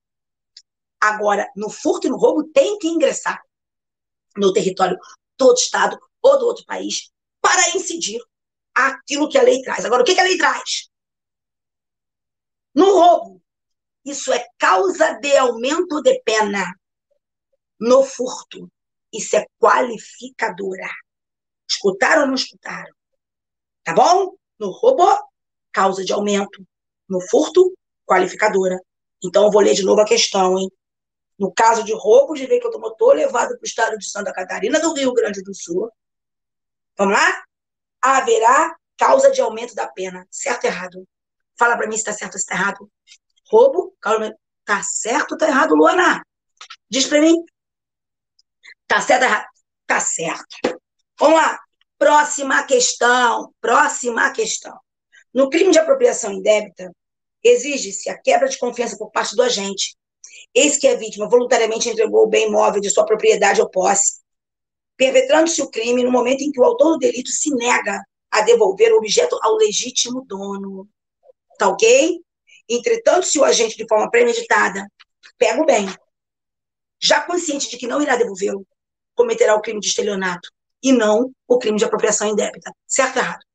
Agora, no furto e no roubo, tem que ingressar no território do outro estado ou do outro país para incidir aquilo que a lei traz. Agora, o que a lei traz? No roubo, isso é causa de aumento de pena. No furto, isso é qualificadora. Escutaram ou não escutaram? Tá bom? No roubo, causa de aumento. No furto, qualificadora. Então, eu vou ler de novo a questão, hein? No caso de roubo de veículo automotor levado para o estado de Santa Catarina, do Rio Grande do Sul, vamos lá? Haverá causa de aumento da pena. Certo ou errado? Fala para mim se está certo ou se está errado. Roubo, tá certo ou tá errado, Luana? Diz para mim. Tá certo ou errado? Tá certo. Vamos lá. Próxima questão. Próxima questão. No crime de apropriação indébita, exige-se a quebra de confiança por parte do agente. Eis que a vítima voluntariamente entregou o bem imóvel de sua propriedade ou posse, perpetrando-se o crime no momento em que o autor do delito se nega a devolver o objeto ao legítimo dono. Tá ok? Entretanto, se o agente, de forma premeditada, pega o bem, já consciente de que não irá devolvê-lo, cometerá o crime de estelionato e não o crime de apropriação indébita. Certo ou errado?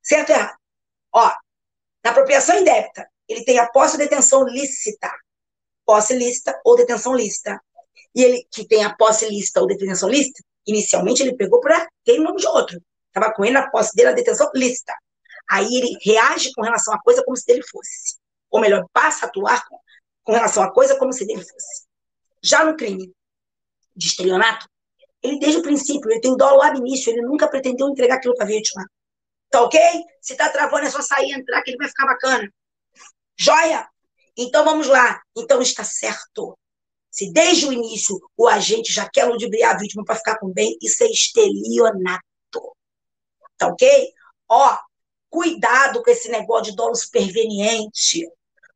Certo ou errado? Ó, na apropriação indébita, ele tem a posse ou detenção lícita. Posse lícita ou detenção lícita. E ele que tem a posse lícita ou detenção lícita, inicialmente ele pegou para ter o nome de outro. Estava com ele na posse dele a detenção lícita. Aí ele reage com relação à coisa como se dele fosse. Ou melhor, passa a atuar com relação à coisa como se dele fosse. Já no crime de estelionato, ele desde o princípio, ele tem dolo ab início, ele nunca pretendeu entregar aquilo para a vítima. Tá ok? Se tá travando, é só sair e entrar, que ele vai ficar bacana. Joia? Então vamos lá. Então está certo. Se desde o início o agente já quer ludibriar a vítima para ficar com bem, isso é estelionato. Tá ok? Ó, cuidado com esse negócio de dolo superveniente,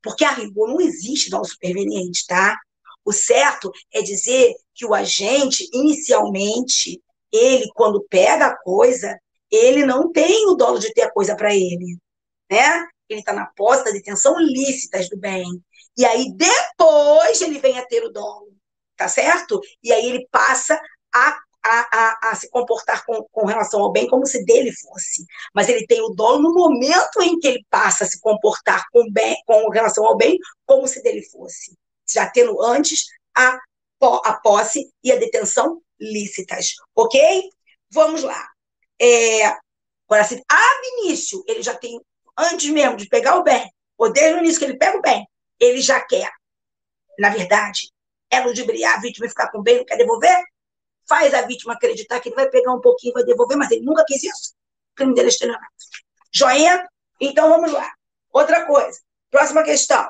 porque a rigor não existe dolo superveniente, tá? O certo é dizer que o agente, inicialmente, ele, quando pega a coisa, ele não tem o dolo de ter a coisa para ele, né? Ele está na posse da detenção lícitas do bem. E aí, depois, ele vem a ter o dolo, tá certo? E aí ele passa a se comportar com relação ao bem como se dele fosse. Mas ele tem o dolo no momento em que ele passa a se comportar com relação ao bem como se dele fosse. Já tendo antes a posse e a detenção lícitas. Ok? Vamos lá. Agora, assim, ab início, ele já tem, antes mesmo de pegar o bem, ou desde o início que ele pega o bem, ele já quer, na verdade, é ludibriar a vítima e ficar com o bem, não quer devolver? Faz a vítima acreditar que ele vai pegar um pouquinho e vai devolver, mas ele nunca quis isso. O crime dele é estelionato. Joinha? Então vamos lá. Outra coisa. Próxima questão.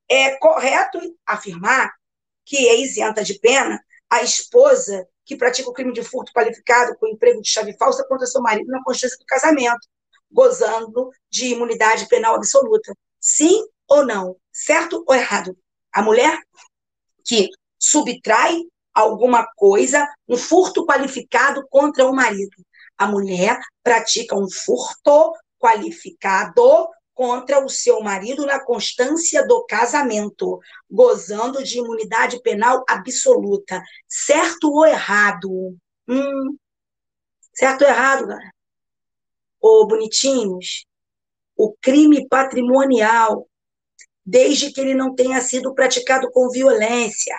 É correto afirmar que é isenta de pena a esposa que pratica o crime de furto qualificado com emprego de chave falsa contra seu marido na constância do casamento, gozando de imunidade penal absoluta? Sim ou não? Certo ou errado? A mulher que subtrai alguma coisa, um furto qualificado contra o marido. A mulher pratica um furto qualificado contra o seu marido na constância do casamento, gozando de imunidade penal absoluta. Certo ou errado? Certo ou errado, galera? Ô, bonitinhos, o crime patrimonial, desde que ele não tenha sido praticado com violência,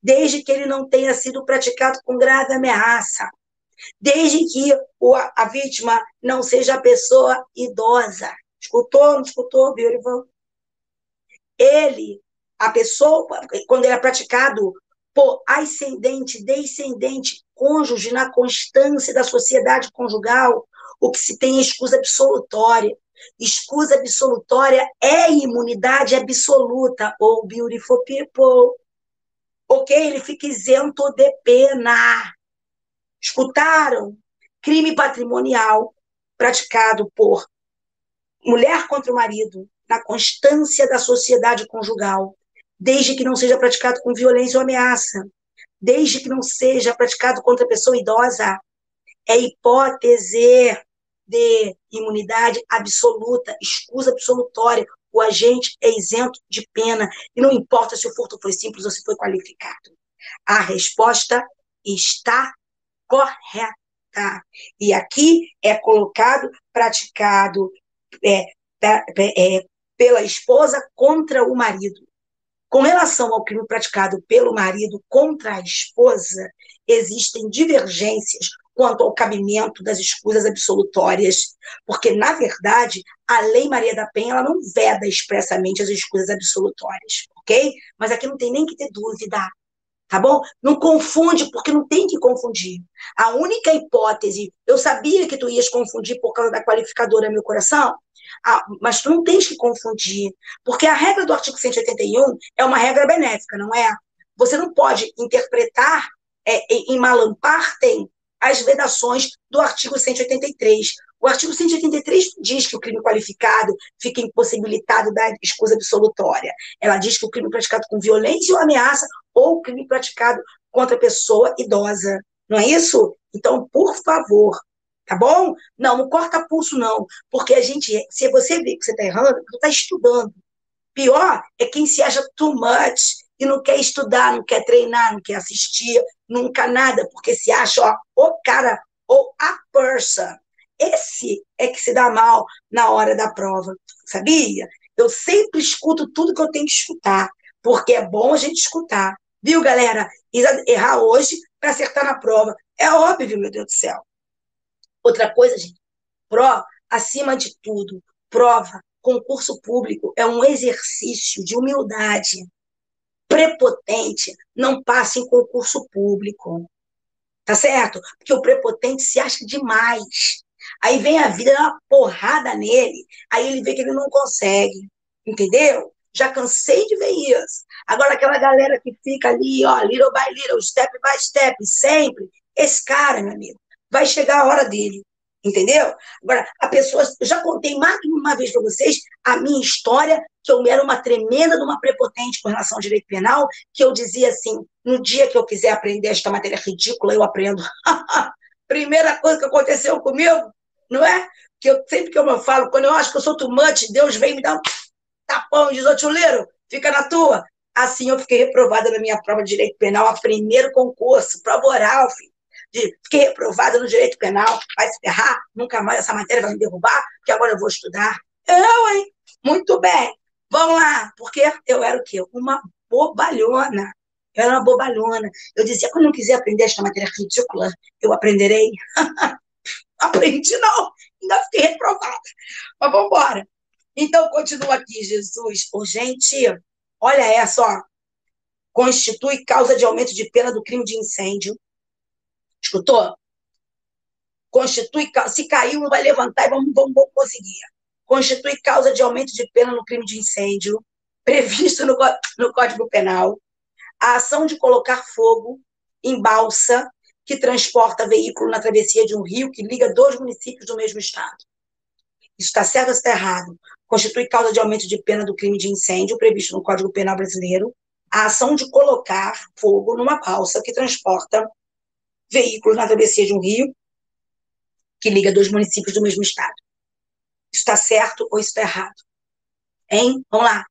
desde que ele não tenha sido praticado com grave ameaça, desde que a vítima não seja a pessoa idosa. Escutou? Não escutou, Beautiful? A pessoa, quando ele é praticado por ascendente, descendente, cônjuge na constância da sociedade conjugal, o que se tem é escusa absolutória. Escusa absolutória é imunidade absoluta, ou beautiful people. Ok? Ele fica isento de pena. Escutaram? Crime patrimonial praticado por mulher contra o marido, na constância da sociedade conjugal, desde que não seja praticado com violência ou ameaça, desde que não seja praticado contra pessoa idosa, é hipótese de imunidade absoluta, escusa absolutória. O agente é isento de pena, e não importa se o furto foi simples ou se foi qualificado. A resposta está correta. E aqui é colocado, praticado pela esposa contra o marido. Com relação ao crime praticado pelo marido contra a esposa, existem divergências quanto ao cabimento das escusas absolutórias, porque, na verdade, a Lei Maria da Penha ela não veda expressamente as escusas absolutórias, ok? Mas aqui não tem nem que ter dúvida, tá bom? Não confunde, porque não tem que confundir. A única hipótese, eu sabia que tu ias confundir por causa da qualificadora, meu coração, mas tu não tens que confundir, porque a regra do artigo 181 é uma regra benéfica, não é? Você não pode interpretar em malam partem as vedações do artigo 183. O artigo 183 diz que o crime qualificado fica impossibilitado da escusa absolutória. Ela diz que o crime praticado com violência ou ameaça ou o crime praticado contra pessoa idosa. Não é isso? Então, por favor, tá bom? Não corta pulso, não. Porque a gente, se você vê que você está errando, você está estudando. Pior é quem se acha too much e não quer estudar, não quer treinar, não quer assistir, nunca nada, porque se acha, ó, o cara ou a person. Esse é que se dá mal na hora da prova, sabia? Eu sempre escuto tudo que eu tenho que escutar, porque é bom a gente escutar. Viu, galera? Errar hoje para acertar na prova. É óbvio, meu Deus do céu. Outra coisa, gente, acima de tudo, prova, concurso público é um exercício de humildade. Prepotente não passa em concurso público, tá certo? Porque o prepotente se acha demais. Aí vem a vida, dá uma porrada nele, aí ele vê que ele não consegue, entendeu? Já cansei de ver isso. Agora, aquela galera que fica ali, ó, little by little, step by step, sempre, esse cara, meu amigo, vai chegar a hora dele, entendeu? Agora, a pessoa, eu já contei mais de uma vez para vocês a minha história, que eu era uma tremenda de uma prepotente com relação ao direito penal, que eu dizia assim, no dia que eu quiser aprender esta matéria ridícula, eu aprendo. Primeira coisa que aconteceu comigo, não é? Que eu, sempre que eu falo, quando eu acho que eu sou too much, Deus vem me dar um tapão e diz, ô tio Liro, fica na tua. Assim eu fiquei reprovada na minha prova de direito penal, a primeiro concurso, prova oral, filho. Fiquei reprovada no direito penal, vai se ferrar, nunca mais essa matéria vai me derrubar, porque agora eu vou estudar. Eu, hein? Muito bem. Vamos lá, porque eu era o quê? Uma bobalhona. Eu era uma bobalhona. Eu dizia, quando eu não quiser aprender esta matéria ridícula, eu aprenderei. Aprendi não, ainda fiquei reprovada. Mas vamos embora. Então, continua aqui, Jesus. Oh, gente, olha essa, ó. Constitui causa de aumento de pena do crime de incêndio. Escutou? Constitui, se caiu, não vai levantar e vamos conseguir. Constitui causa de aumento de pena no crime de incêndio, previsto no Código Penal. A ação de colocar fogo em balsa que transporta veículo na travessia de um rio que liga dois municípios do mesmo estado. Isso está certo ou está errado? Constitui causa de aumento de pena do crime de incêndio previsto no Código Penal brasileiro a ação de colocar fogo numa balsa que transporta veículos na travessia de um rio que liga dois municípios do mesmo estado. Isso está certo ou isso está errado? Hein? Vamos lá.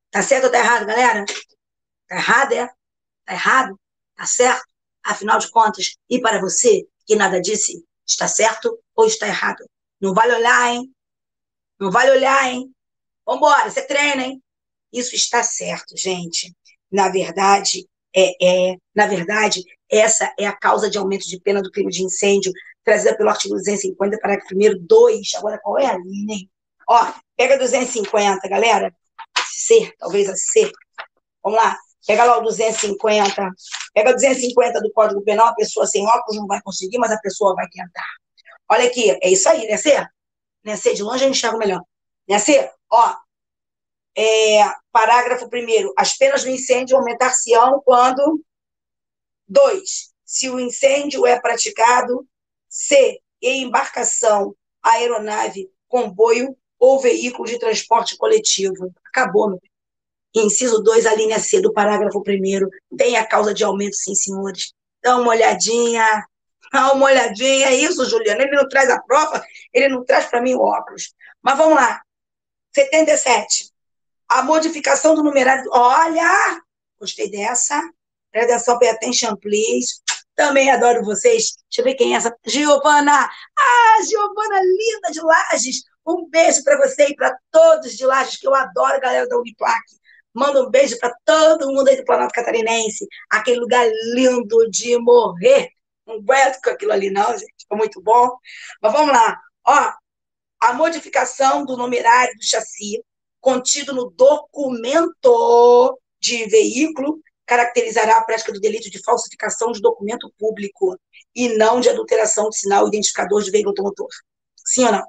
Está certo ou está errado, galera? Está errado, é? Está errado? Está certo? Afinal de contas, e para você que nada disse, está certo ou está errado? Não vale olhar, hein? Não vale olhar, hein? Vambora, você treina, hein? Isso está certo, gente. Na verdade, essa é a causa de aumento de pena do crime de incêndio, trazida pelo artigo 250, parágrafo 1º, 2. Agora, qual é a linha, hein? Ó, pega 250, galera. C, talvez a C. Vamos lá. Pega lá o 250. Pega 250 do Código Penal, a pessoa sem óculos não vai conseguir, mas a pessoa vai tentar. Olha aqui, é isso aí, né, C? Né, C? De longe eu enxergo melhor. Né, C? Ó, parágrafo 1º, as penas do incêndio aumentar-se-ão quando 2. Se o incêndio é praticado, C, em embarcação, aeronave, comboio ou veículo de transporte coletivo. Acabou, meu. Inciso 2, a linha C do parágrafo 1º, tem a causa de aumento, sim, senhores. Dá uma olhadinha, é isso, Juliana. Ele não traz a prova, ele não traz para mim o óculos. Mas vamos lá. 77. A modificação do numerário. Olha! Gostei dessa. Presta atenção, pay attention, please. Também adoro vocês. Deixa eu ver quem é essa. Giovana! Ah, Giovana linda de Lages. Um beijo para você e para todos de Lages, que eu adoro a galera da Uniplac. Manda um beijo para todo mundo aí do Planalto Catarinense. Aquele lugar lindo de morrer. Não aguento com aquilo ali, não, gente. Foi muito bom. Mas vamos lá. Ó, a modificação do numerário do chassi contido no documento de veículo caracterizará a prática do delito de falsificação de documento público e não de adulteração de sinal identificador de veículo automotor. Sim ou não?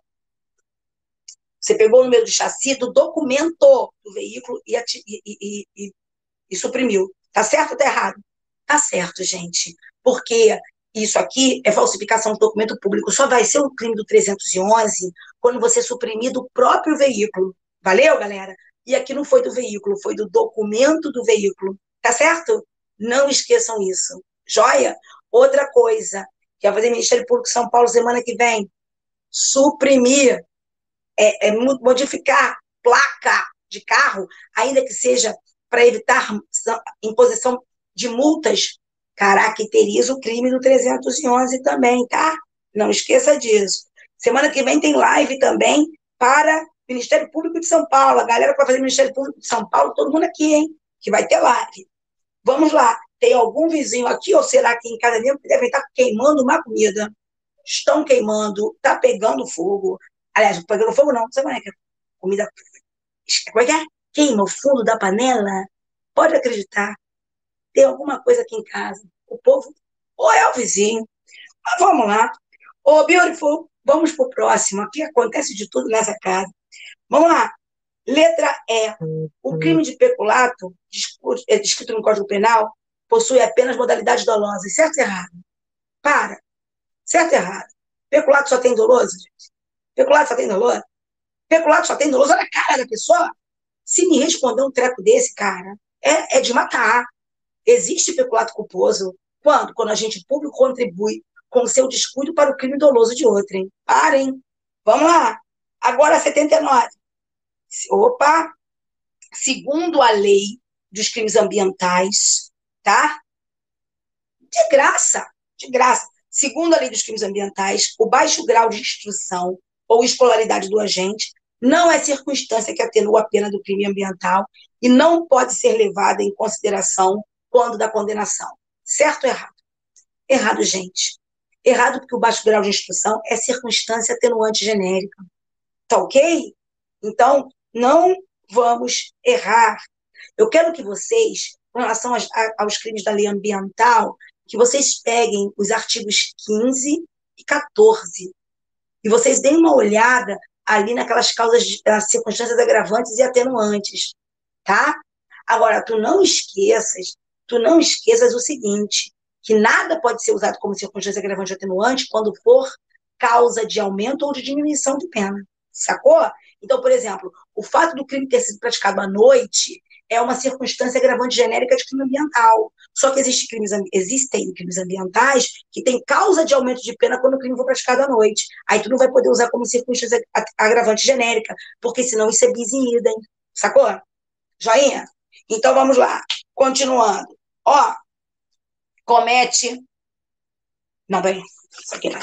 Você pegou o número de chassi do documento do veículo e suprimiu. Tá certo ou tá errado? Tá certo, gente. Porque isso aqui é falsificação de documento público. Só vai ser um crime do 311 quando você suprimir do próprio veículo. Valeu, galera? E aqui não foi do veículo, foi do documento do veículo. Tá certo? Não esqueçam isso. Joia? Outra coisa, que vai fazer Ministério Público de São Paulo semana que vem. Suprimir, modificar placa de carro, ainda que seja para evitar imposição de multas, caracteriza o crime do 311 também, tá? Não esqueça disso. Semana que vem tem live também para o Ministério Público de São Paulo. A galera que vai fazer o Ministério Público de São Paulo, todo mundo aqui, hein? Que vai ter live. Vamos lá. Tem algum vizinho aqui, ou será que em casa mesmo, que devem estar queimando uma comida? Estão queimando, está pegando fogo. Aliás, pegando fogo não, sabe como é que é? Comida. Como é que é? Queima o fundo da panela? Pode acreditar. Tem alguma coisa aqui em casa. O povo, ou é o vizinho. Mas vamos lá. Ô, Beautiful, vamos pro próximo. Aqui acontece de tudo nessa casa. Vamos lá. Letra E. O crime de peculato, descrito no Código Penal, possui apenas modalidades dolosas. Certo ou errado? Para. Certo ou errado? Peculato só tem doloso, gente? Peculato só tem doloso? Peculato só tem doloso? Olha a cara da pessoa. Se me responder um treco desse, cara, é de matar. Existe peculato culposo. Quando? Quando a gente público contribui com o seu descuido para o crime doloso de outrem. Parem. Vamos lá. Agora 79. Opa! Segundo a lei dos crimes ambientais, tá? De graça, de graça. Segundo a lei dos crimes ambientais, o baixo grau de instrução ou escolaridade do agente não é circunstância que atenua a pena do crime ambiental e não pode ser levada em consideração quando da condenação. Certo ou errado? Errado, gente. Errado porque o baixo grau de instrução é circunstância atenuante genérica. Tá ok? Então, não vamos errar. Eu quero que vocês, com relação aos crimes da lei ambiental, que vocês peguem os artigos 15 e 14 e vocês deem uma olhada ali naquelas causas, das circunstâncias agravantes e atenuantes, tá? Agora, tu não esqueças o seguinte, que nada pode ser usado como circunstância agravante ou atenuante quando for causa de aumento ou de diminuição de pena, sacou? Então, por exemplo, o fato do crime ter sido praticado à noite é uma circunstância agravante genérica de crime ambiental. Só que existem crimes ambientais que têm causa de aumento de pena quando o crime for praticado à noite. Aí tu não vai poder usar como circunstância agravante genérica, porque senão isso é bis in idem. Sacou? Joinha? Então vamos lá. Continuando. Ó, comete. Não, bem, isso aqui não.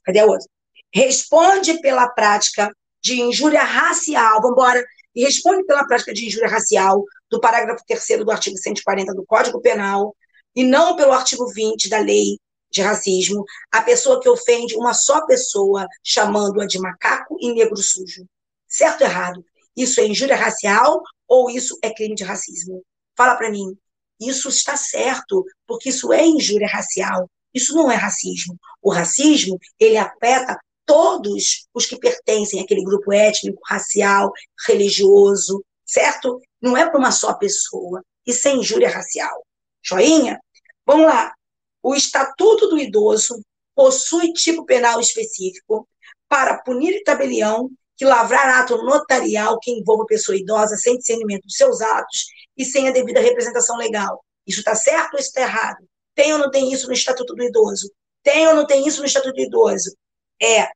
Cadê a outra? Responde pela prática de injúria racial. Vamos embora. E responde pela prática de injúria racial do parágrafo 3º do artigo 140 do Código Penal e não pelo artigo 20 da Lei de Racismo, a pessoa que ofende uma só pessoa, chamando-a de macaco e negro sujo. Certo ou errado? Isso é injúria racial ou isso é crime de racismo? Fala para mim. Isso está certo, porque isso é injúria racial. Isso não é racismo. O racismo, ele afeta todos os que pertencem àquele grupo étnico, racial, religioso, certo? Não é para uma só pessoa. Isso é injúria racial. Joinha? Vamos lá. O Estatuto do Idoso possui tipo penal específico para punir e tabelião que lavrar ato notarial que envolva pessoa idosa sem discernimento dos seus atos e sem a devida representação legal. Isso está certo ou isso está errado? Tem ou não tem isso no Estatuto do Idoso? Tem ou não tem isso no Estatuto do Idoso? É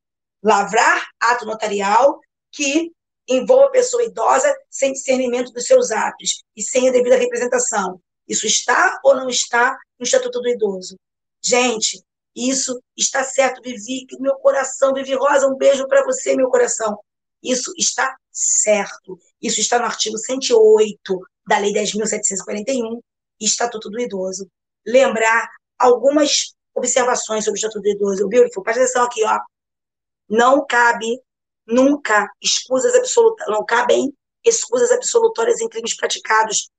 lavrar ato notarial que envolva pessoa idosa sem discernimento dos seus atos e sem a devida representação. Isso está ou não está no Estatuto do Idoso? Gente, isso está certo, Vivi, meu coração, Vivi Rosa, um beijo para você, meu coração. Isso está certo. Isso está no artigo 108 da Lei 10.741, Estatuto do Idoso. Lembrar algumas observações sobre o Estatuto do Idoso. Beautiful, presta atenção aqui, ó. Não cabe nunca escusas absolutas, não cabem escusas absolutórias em crimes praticados,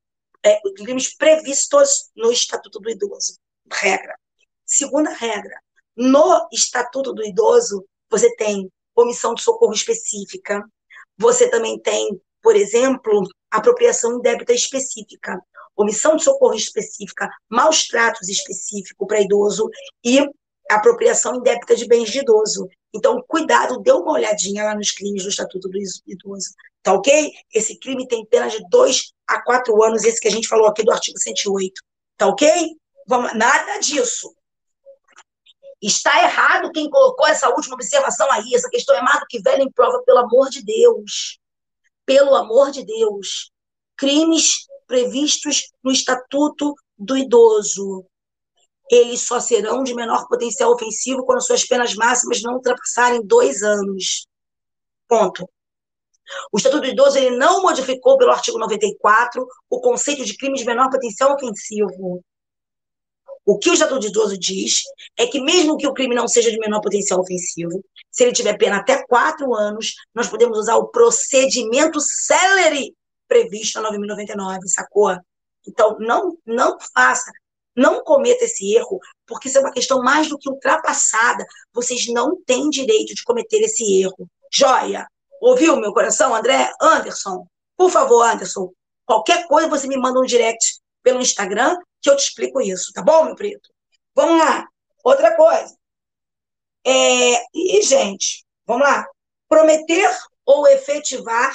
crimes previstos no Estatuto do Idoso. Regra. Segunda regra, no Estatuto do Idoso, você tem omissão de socorro específica, você também tem, por exemplo, apropriação indébita específica, omissão de socorro específica, maus tratos específico para idoso e apropriação indébita de bens de idoso. Então, cuidado, dê uma olhadinha lá nos crimes do Estatuto do Idoso, tá ok? Esse crime tem pena de 2 a 4 anos, esse que a gente falou aqui do artigo 108, tá ok? Vamos, nada disso. Está errado quem colocou essa última observação aí, essa questão é mais do que velha em prova, pelo amor de Deus. Pelo amor de Deus, crimes previstos no Estatuto do Idoso, eles só serão de menor potencial ofensivo quando suas penas máximas não ultrapassarem 2 anos. Ponto. O Estatuto do Idoso ele não modificou, pelo artigo 94, o conceito de crime de menor potencial ofensivo. O que o Estatuto do Idoso diz é que, mesmo que o crime não seja de menor potencial ofensivo, se ele tiver pena até 4 anos, nós podemos usar o procedimento célere previsto na 9.099, sacou? Então, não faça, não cometa esse erro, porque isso é uma questão mais do que ultrapassada. Vocês não têm direito de cometer esse erro. Joia? Ouviu, meu coração, André? Anderson, por favor, Anderson, qualquer coisa você me manda um direct pelo Instagram que eu te explico isso, tá bom, meu preto? Vamos lá. Outra coisa. Gente, vamos lá. Prometer ou efetivar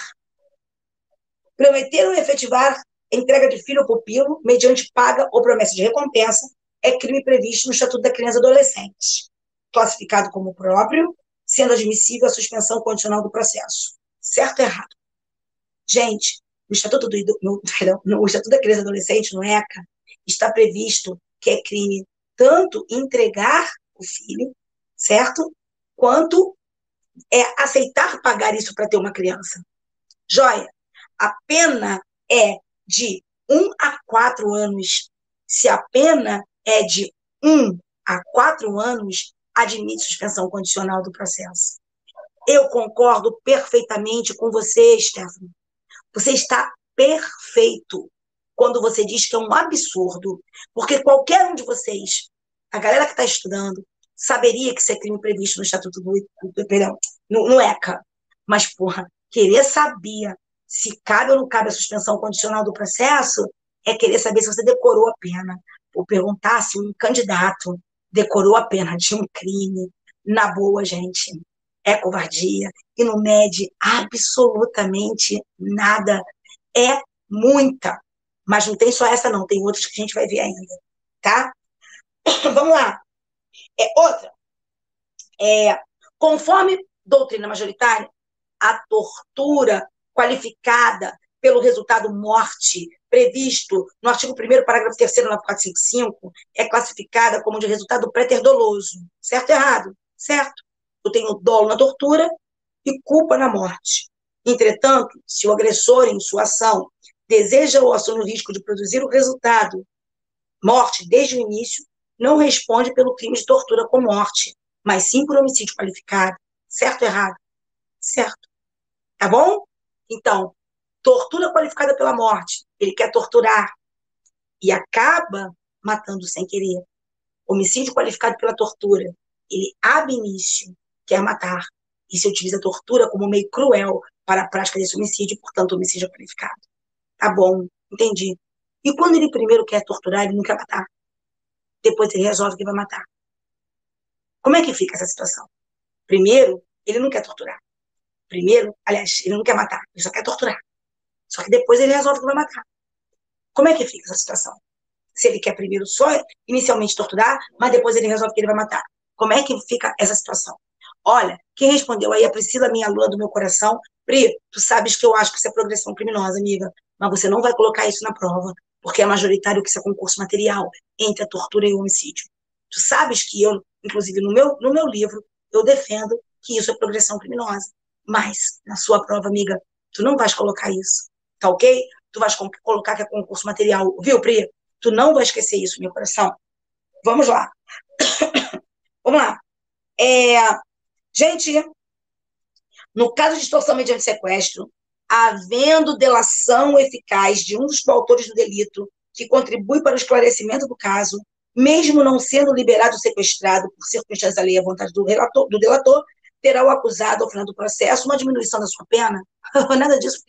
entrega de filho ou pupilo mediante paga ou promessa de recompensa é crime previsto no Estatuto da Criança e Adolescente, classificado como próprio, sendo admissível a suspensão condicional do processo. Certo ou errado? Gente, no Estatuto no Estatuto da Criança e Adolescente, no ECA, está previsto que é crime tanto entregar o filho, certo? Quanto aceitar pagar isso para ter uma criança. Joia, a pena é de 1 a 4 anos. Se a pena é de 1 a 4 anos, admite suspensão condicional do processo. Eu concordo perfeitamente com você, Stephanie. Você está perfeito quando você diz que é um absurdo, porque qualquer um de vocês, a galera que está estudando, saberia que isso é crime previsto no Estatuto perdão, no ECA. Mas, porra, querer saber se cabe ou não cabe a suspensão condicional do processo é querer saber se você decorou a pena. Ou perguntar se um candidato decorou a pena de um crime. Na boa, gente, é covardia e não mede absolutamente nada. É muita. Mas não tem só essa, não. Tem outras que a gente vai ver ainda. Tá? Vamos lá. Outra. Conforme doutrina majoritária, a tortura qualificada pelo resultado morte previsto no artigo 1º, parágrafo 3º, 9455, é classificada como de resultado préter doloso. Certo ou errado? Certo. Eu tenho dolo na tortura e culpa na morte. Entretanto, se o agressor, em sua ação, deseja ou assume o risco de produzir o resultado morte desde o início, não responde pelo crime de tortura com morte, mas sim por homicídio qualificado. Certo ou errado? Certo. Tá bom? Então, tortura qualificada pela morte. Ele quer torturar e acaba matando sem querer. Homicídio qualificado pela tortura. Ele ab início quer matar e se utiliza a tortura como meio cruel para a prática desse homicídio, portanto, homicídio qualificado. Tá bom, entendi. E quando ele primeiro quer torturar, ele não quer matar. Depois ele resolve que vai matar. Como é que fica essa situação? Primeiro, ele não quer torturar. Primeiro, aliás, ele não quer matar, ele só quer torturar. Só que depois ele resolve que vai matar. Como é que fica essa situação? Se ele quer primeiro só inicialmente torturar, mas depois ele resolve que ele vai matar. Como é que fica essa situação? Olha, quem respondeu aí é a Priscila, minha aluna do meu coração. Pri, tu sabes que eu acho que isso é progressão criminosa, amiga, mas você não vai colocar isso na prova, porque é majoritário que isso é concurso material entre a tortura e o homicídio. Tu sabes que eu, inclusive no meu livro, eu defendo que isso é progressão criminosa. Mas, na sua prova, amiga, tu não vais colocar isso, tá ok? Tu vais colocar que é concurso material, viu, Pri? Tu não vai esquecer isso, meu coração. Vamos lá. Vamos lá. Gente, no caso de extorsão mediante sequestro, havendo delação eficaz de um dos coautores do delito que contribui para o esclarecimento do caso, mesmo não sendo liberado ou sequestrado por circunstância alheia à vontade do delator, terá o acusado, ao final do processo, uma diminuição da sua pena. Nada disso.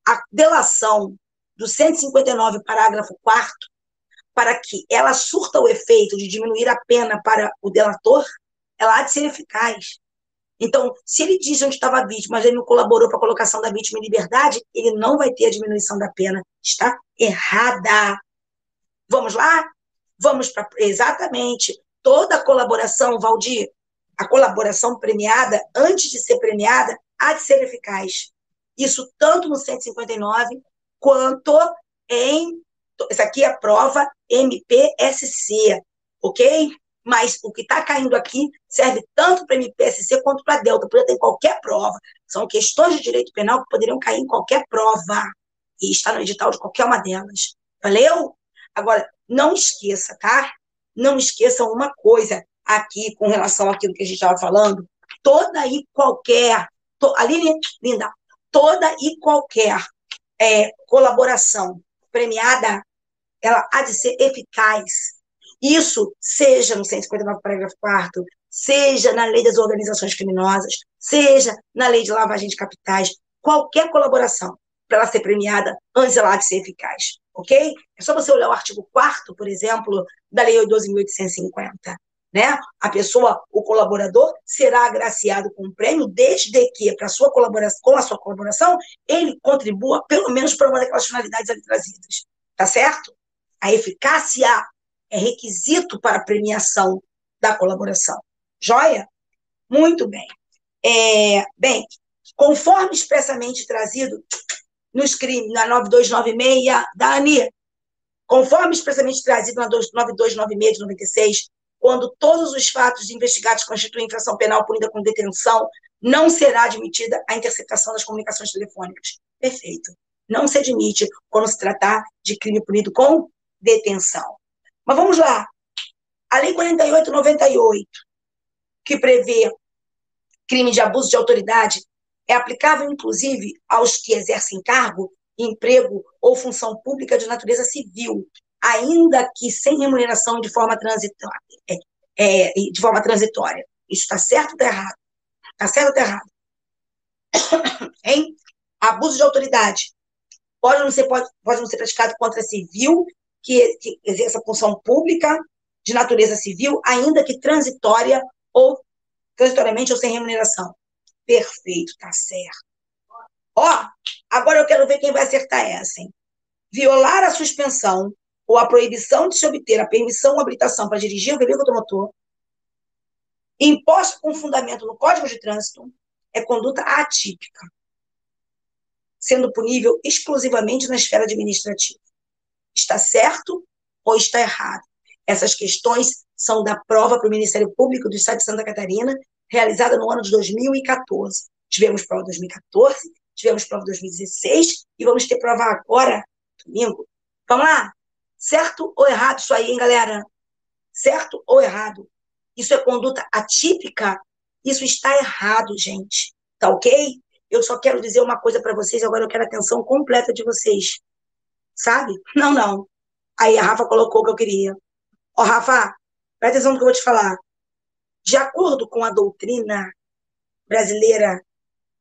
A delação do 159, parágrafo 4º, para que ela surta o efeito de diminuir a pena para o delator, ela há de ser eficaz. Então, se ele diz onde estava a vítima, mas ele não colaborou para a colocação da vítima em liberdade, ele não vai ter a diminuição da pena. Está errada. Vamos lá? Vamos para... Exatamente. Toda colaboração, Valdir, a colaboração premiada, antes de ser premiada, há de ser eficaz. Isso tanto no 159 quanto em... Essa aqui é a prova MPSC, ok? Mas o que está caindo aqui serve tanto para MPSC quanto para Delta, poderia ter em qualquer prova. São questões de direito penal que poderiam cair em qualquer prova. E está no edital de qualquer uma delas. Valeu? Agora, não esqueça, tá? Não esqueçam uma coisa aqui com relação àquilo que a gente estava falando. Toda e qualquer... Aline, linda, toda e qualquer colaboração premiada, ela há de ser eficaz. Isso, seja no 159, parágrafo 4º, seja na lei das organizações criminosas, seja na lei de lavagem de capitais, qualquer colaboração, para ela ser premiada, antes ela há de ser eficaz, ok? É só você olhar o artigo 4º, por exemplo, da Lei 12.850, né? A pessoa, o colaborador, será agraciado com um prêmio desde que, para sua colaboração, com a sua colaboração, ele contribua, pelo menos, para uma daquelas finalidades ali trazidas. Tá certo? A eficácia é requisito para a premiação da colaboração. Joia? Muito bem. Bem, conforme expressamente trazido nos crimes, na 9296, Dani, conforme expressamente trazido na 9296 de 96, quando todos os fatos investigados constituem infração penal punida com detenção, não será admitida a interceptação das comunicações telefônicas. Perfeito. Não se admite quando se tratar de crime punido com detenção. Mas vamos lá. A Lei 4898, que prevê crime de abuso de autoridade, é aplicável, inclusive, aos que exercem cargo, emprego ou função pública de natureza civil, ainda que sem remuneração de forma transitória. De forma transitória. Isso está certo ou está errado? Está certo ou está errado? Hein? Abuso de autoridade pode não ser praticado contra civil que exerça função pública de natureza civil, ainda que transitoriamente ou sem remuneração. Perfeito, tá certo. Agora eu quero ver quem vai acertar essa, hein? Violar a suspensão ou a proibição de se obter a permissão ou habilitação para dirigir o veículo automotor, imposto com fundamento no Código de Trânsito, é conduta atípica, sendo punível exclusivamente na esfera administrativa. Está certo ou está errado? Essas questões são da prova para o Ministério Público do Estado de Santa Catarina, realizada no ano de 2014. Tivemos prova em 2014, tivemos prova em 2016 e vamos ter prova agora, domingo. Vamos lá? Certo ou errado isso aí, hein, galera? Certo ou errado? Isso é conduta atípica? Isso está errado, gente. Tá ok? Eu só quero dizer uma coisa para vocês, agora eu quero a atenção completa de vocês. Sabe? Não. Aí a Rafa colocou o que eu queria. Rafa, presta atenção no que eu vou te falar. De acordo com a doutrina brasileira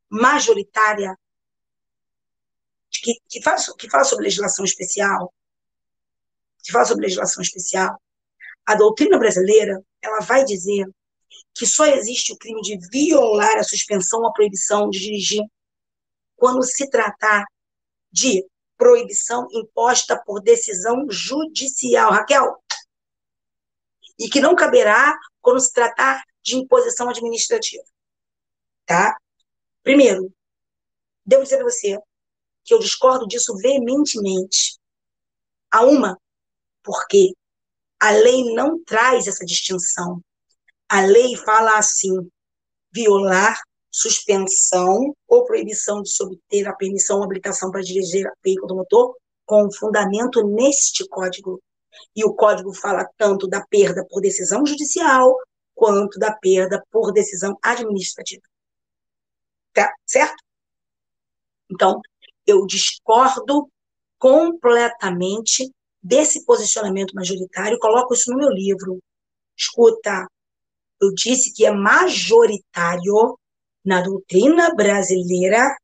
majoritária, que fala sobre legislação especial, a doutrina brasileira, ela vai dizer que só existe o crime de violar a suspensão ou a proibição de dirigir quando se tratar de proibição imposta por decisão judicial. Raquel? E que não caberá quando se tratar de imposição administrativa. Tá? Primeiro, devo dizer para você que eu discordo disso veementemente. Porque a lei não traz essa distinção. A lei fala assim, violar, suspensão ou proibição de se obter a permissão ou habilitação para dirigir veículo automotor com fundamento neste código. E o código fala tanto da perda por decisão judicial quanto da perda por decisão administrativa. Tá? Certo? Então, eu discordo completamente desse posicionamento majoritário, coloco isso no meu livro. Escuta, eu disse que é majoritário na doutrina brasileira,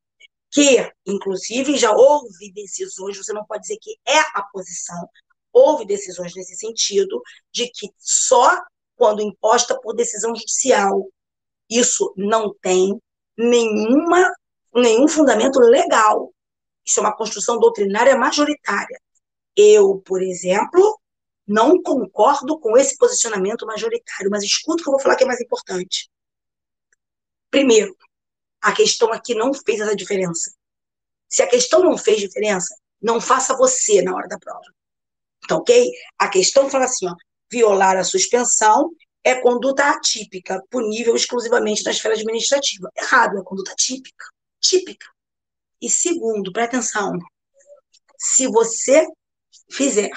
que, inclusive, já houve decisões, você não pode dizer que é a posição, houve decisões nesse sentido, de que só quando imposta por decisão judicial. Isso não tem nenhum fundamento legal. Isso é uma construção doutrinária majoritária. Eu, por exemplo, não concordo com esse posicionamento majoritário, mas escuta o que eu vou falar que é mais importante. Primeiro, a questão aqui não fez essa diferença. Se a questão não fez diferença, não faça você na hora da prova. Então, ok? A questão fala assim, ó, violar a suspensão é conduta atípica, punível exclusivamente na esfera administrativa. Errado, é conduta típica. Típica. E segundo, presta atenção, se você fizer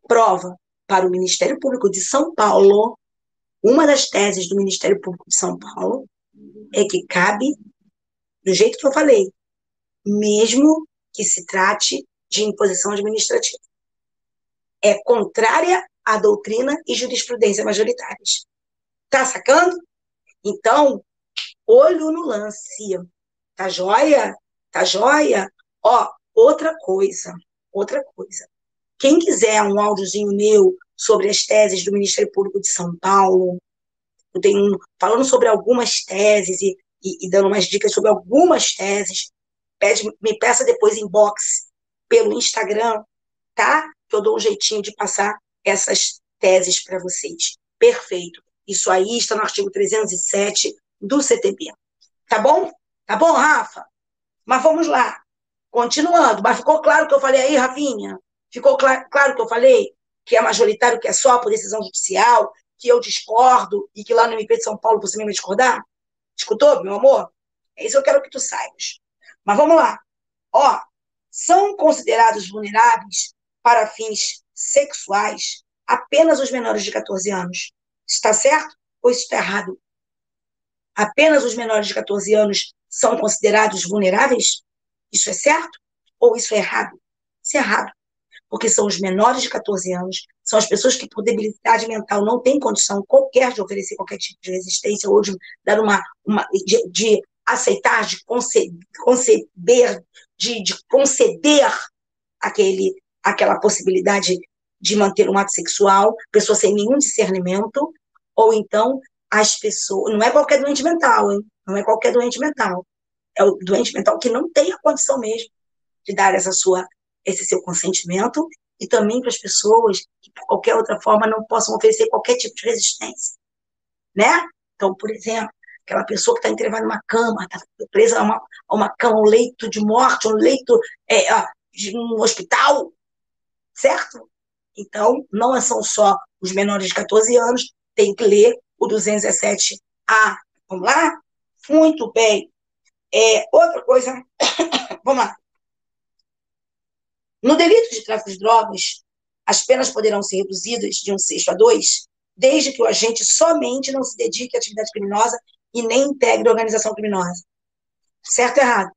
prova para o Ministério Público de São Paulo, uma das teses do Ministério Público de São Paulo é que cabe, do jeito que eu falei, mesmo que se trate de imposição administrativa. É contrária à doutrina e jurisprudência majoritárias. Tá sacando? Então, olho no lance. Tá joia? Tá joia? Ó, outra coisa. Quem quiser um áudiozinho meu sobre as teses do Ministério Público de São Paulo, eu tenho falando sobre algumas teses e dando umas dicas sobre algumas teses, me peça depois inbox pelo Instagram, tá? Que eu dou um jeitinho de passar essas teses para vocês. Perfeito. Isso aí está no artigo 307 do CTB. Tá bom? Tá bom, Rafa? Mas vamos lá. Continuando. Mas ficou claro o que eu falei aí, Rafinha? Ficou claro o que eu falei? Que é majoritário, que é só por decisão judicial, que eu discordo e que lá no MP de São Paulo você também vai discordar? Escutou, meu amor? É isso que eu quero que tu saibas. Mas vamos lá. Ó, são considerados vulneráveis para fins sexuais apenas os menores de 14 anos. Está certo ou isso está errado? Apenas os menores de 14 anos são considerados vulneráveis? Isso é certo ou isso é errado? Isso é errado, porque são os menores de 14 anos, são as pessoas que por debilidade mental não têm condição qualquer de oferecer qualquer tipo de resistência ou de dar de aceitar, de conceber, de conceder aquela possibilidade de manter um ato sexual, pessoa sem nenhum discernimento, ou então as pessoas, não é qualquer doente mental, hein? Não é qualquer doente mental, é o doente mental que não tem a condição mesmo de dar esse seu consentimento, e também para as pessoas que, por qualquer outra forma, não possam oferecer qualquer tipo de resistência, né? Então, por exemplo, aquela pessoa que está entrevada numa cama, está presa a uma cama, um leito de morte, um leito de um hospital, certo? Então, não são só os menores de 14 anos, tem que ler o 217A. Vamos lá? Muito bem. Outra coisa, vamos lá. No delito de tráfico de drogas, as penas poderão ser reduzidas de 1/6 a 2, desde que o agente somente não se dedique à atividade criminosa e nem integre a organização criminosa. Certo ou errado?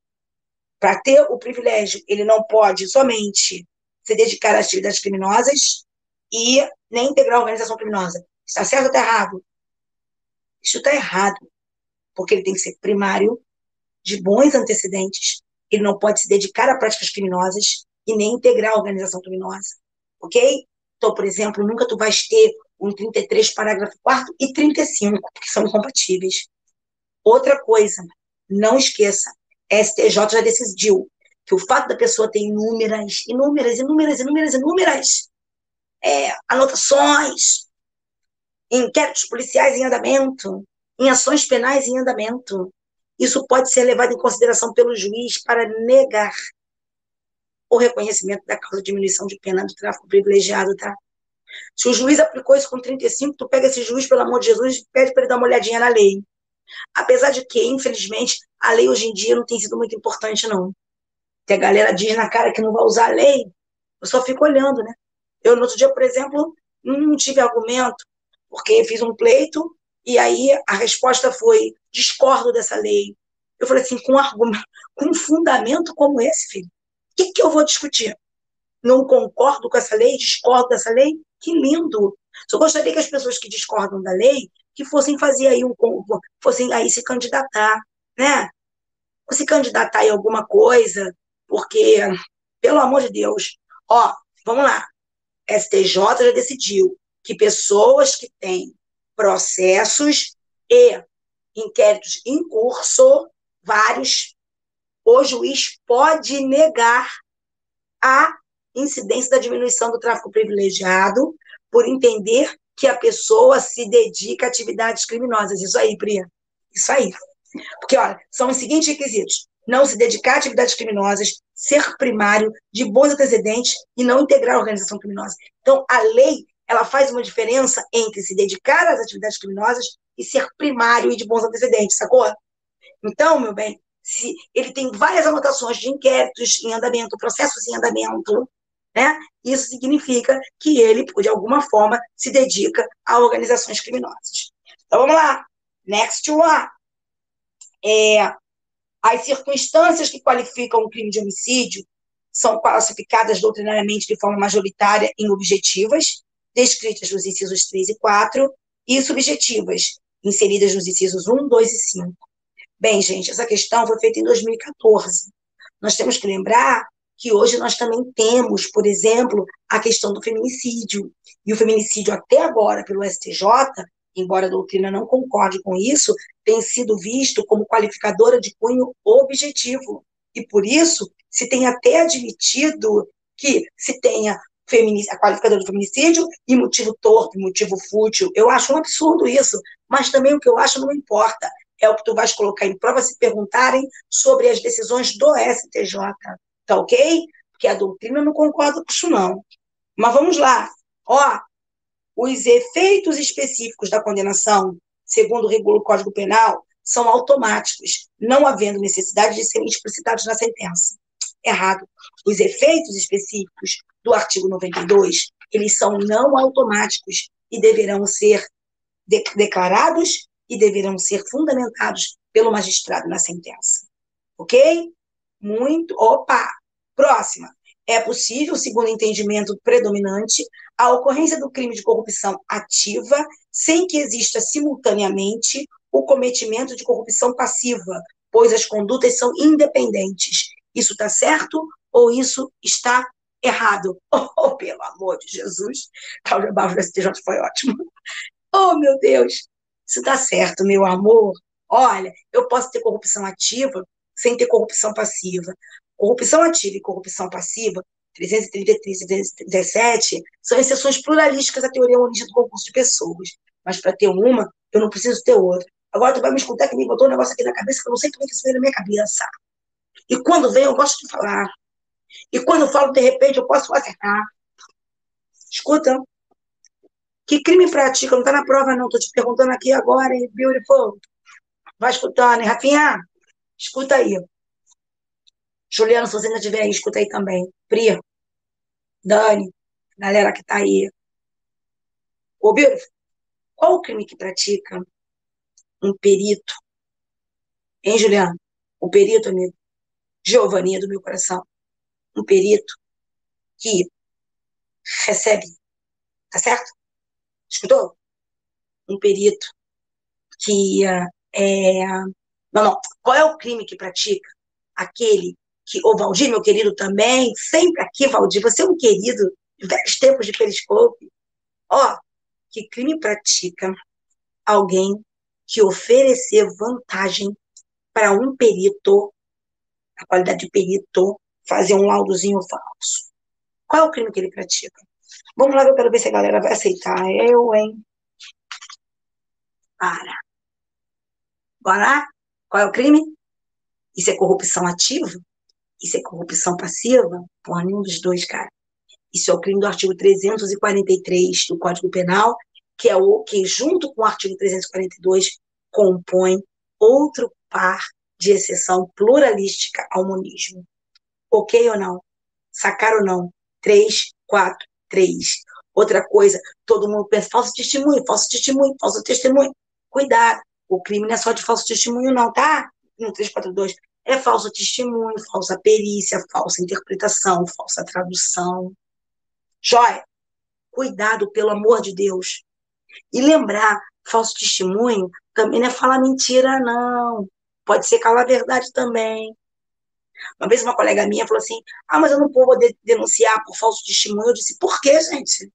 Para ter o privilégio, ele não pode somente se dedicar às atividades criminosas e nem integrar a organização criminosa. Está certo ou está errado? Isso está errado, porque ele tem que ser primário, de bons antecedentes, ele não pode se dedicar a práticas criminosas e nem integrar a organização criminosa, ok? Então, por exemplo, nunca tu vais ter um 33, parágrafo 4º e 35, porque são incompatíveis. Outra coisa, não esqueça, a STJ já decidiu que o fato da pessoa ter inúmeras anotações, inquéritos policiais em andamento, em ações penais em andamento, isso pode ser levado em consideração pelo juiz para negar o reconhecimento da causa de diminuição de pena do tráfico privilegiado, tá? Se o juiz aplicou isso com 35, tu pega esse juiz, pelo amor de Jesus, e pede para ele dar uma olhadinha na lei. Apesar de que, infelizmente, a lei hoje em dia não tem sido muito importante, não. Que a galera diz na cara que não vai usar a lei, eu só fico olhando, né? Eu, no outro dia, por exemplo, não tive argumento, porque fiz um pleito, e aí a resposta foi, discordo dessa lei. Eu falei assim, com um fundamento como esse, filho, o que eu vou discutir? Não concordo com essa lei, discordo dessa lei? Que lindo! Só gostaria que as pessoas que discordam da lei, que fossem fazer aí fossem aí se candidatar, né? Ou se candidatar em alguma coisa, porque, pelo amor de Deus, ó, vamos lá, STJ já decidiu que pessoas que têm processos e inquéritos em curso, vários, o juiz pode negar a incidência da diminuição do tráfico privilegiado por entender que a pessoa se dedica a atividades criminosas. Isso aí, Pri. Isso aí. Porque, olha, são os seguintes requisitos. não se dedicar a atividades criminosas, ser primário, de bons antecedentes e não integrar a organização criminosa. Então, a lei, ela faz uma diferença entre se dedicar às atividades criminosas e ser primário e de bons antecedentes, sacou? Então, meu bem, se ele tem várias anotações de inquéritos em andamento, processos em andamento, né? Isso significa que ele, de alguma forma, se dedica a organizações criminosas. Então, vamos lá. Next one. As circunstâncias que qualificam o crime de homicídio são classificadas doutrinariamente de forma majoritária em objetivas, descritas nos incisos 3 e 4, e subjetivas, inseridas nos incisos 1, 2 e 5. Bem, gente, essa questão foi feita em 2014. Nós temos que lembrar que hoje nós também temos, por exemplo, a questão do feminicídio. E o feminicídio, até agora, pelo STJ, embora a doutrina não concorde com isso, tem sido visto como qualificadora de cunho objetivo. E, por isso, se tem até admitido que se tenha a qualificadora do feminicídio e motivo torpe, motivo fútil. Eu acho um absurdo isso, mas também o que eu acho não importa. É o que tu vais colocar em prova se perguntarem sobre as decisões do STJ. Tá ok? Porque a doutrina não concorda com isso, não. Mas vamos lá. Ó, os efeitos específicos da condenação, segundo o rigor do Código Penal, são automáticos, não havendo necessidade de serem explicitados na sentença. Errado. Os efeitos específicos do artigo 92, eles são não automáticos e deverão ser declarados e deverão ser fundamentados pelo magistrado na sentença. Ok? Muito. Opa! Próxima. É possível, segundo o entendimento predominante, a ocorrência do crime de corrupção ativa sem que exista simultaneamente o cometimento de corrupção passiva, pois as condutas são independentes. Isso está certo ou isso está errado? Oh, pelo amor de Jesus. Cláudia Barros do STJ foi ótimo. Oh, meu Deus, isso dá certo, meu amor. Olha, eu posso ter corrupção ativa sem ter corrupção passiva. Corrupção ativa e corrupção passiva, 333 e 317, são exceções pluralísticas à teoria monista do concurso de pessoas. Mas para ter uma, eu não preciso ter outra. Agora tu vai me escutar que me botou um negócio aqui na cabeça que eu não sei como é que isso veio na minha cabeça. E quando vem, eu gosto de falar. E quando eu falo, de repente, eu posso acertar. Escuta, que crime pratica? Não está na prova, não. Estou te perguntando aqui agora, hein, beautiful. Vai escutando, hein, Rafinha? Escuta aí. Juliano, se você ainda estiver aí, escuta aí também. Pri, Dani, galera que está aí. Ô, beautiful, qual o crime que pratica um perito? Hein, Juliano? O perito, amigo. Giovaninha do meu coração. Um perito que recebe, tá certo? Escutou? Um perito que Não, não. Qual é o crime que pratica? Aquele que, ô Valdir, meu querido também, sempre aqui, Valdir, você é um querido de velhos tempos de Periscope. Ó, que crime pratica alguém que oferecer vantagem para um perito, a qualidade de perito, fazer um laudozinho falso? Qual é o crime que ele pratica? Vamos lá, eu quero ver se a galera vai aceitar. Eu, hein? Para. Bora lá? Qual é o crime? Isso é corrupção ativa? Isso é corrupção passiva? Porra, nenhum dos dois, cara. Isso é o crime do artigo 343 do Código Penal, que é o que, junto com o artigo 342, compõe outro par de exceção pluralística ao monismo. Ok ou não? Sacaram ou não? 3, 4, 3. Outra coisa, todo mundo pensa falso testemunho, falso testemunho, falso testemunho. Cuidado, o crime não é só de falso testemunho não, tá? No 342. É falso testemunho, falsa perícia, falsa interpretação, falsa tradução. Jóia, cuidado, pelo amor de Deus. E lembrar, falso testemunho também não é falar mentira, não. Pode ser calar a verdade também. Uma vez uma colega minha falou assim, mas eu não vou poder denunciar por falso testemunho. Eu disse, por quê, gente?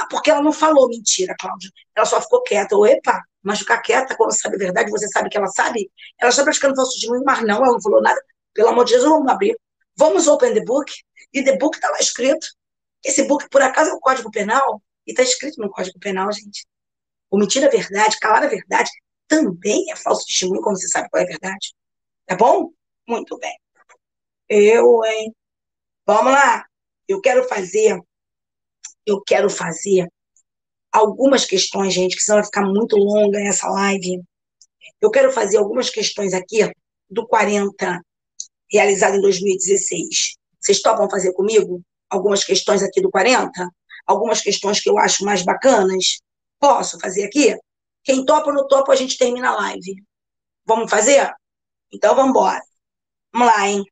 Porque ela não falou mentira, Cláudia. Ela só ficou quieta. Epa, mas ficar quieta quando sabe a verdade, você sabe que ela sabe? Ela está praticando falso testemunho, mas não, ela não falou nada. Pelo amor de Jesus, vamos abrir. Vamos open the book. E the book está lá escrito. Esse book, por acaso, é o Código Penal? E está escrito no Código Penal, gente. Omitir a verdade, calar a verdade, também é falso testemunho, como você sabe qual é a verdade. Tá bom? Muito bem. Hein? Vamos lá. Eu quero fazer algumas questões, gente, que senão vai ficar muito longa essa live. Eu quero fazer algumas questões aqui do 40, realizado em 2016. Vocês topam fazer comigo algumas questões aqui do 40? Algumas questões que eu acho mais bacanas? Posso fazer aqui? Quem topa ou não topa, a gente termina a live. Vamos fazer? Então, vamos embora. Vamos lá, hein?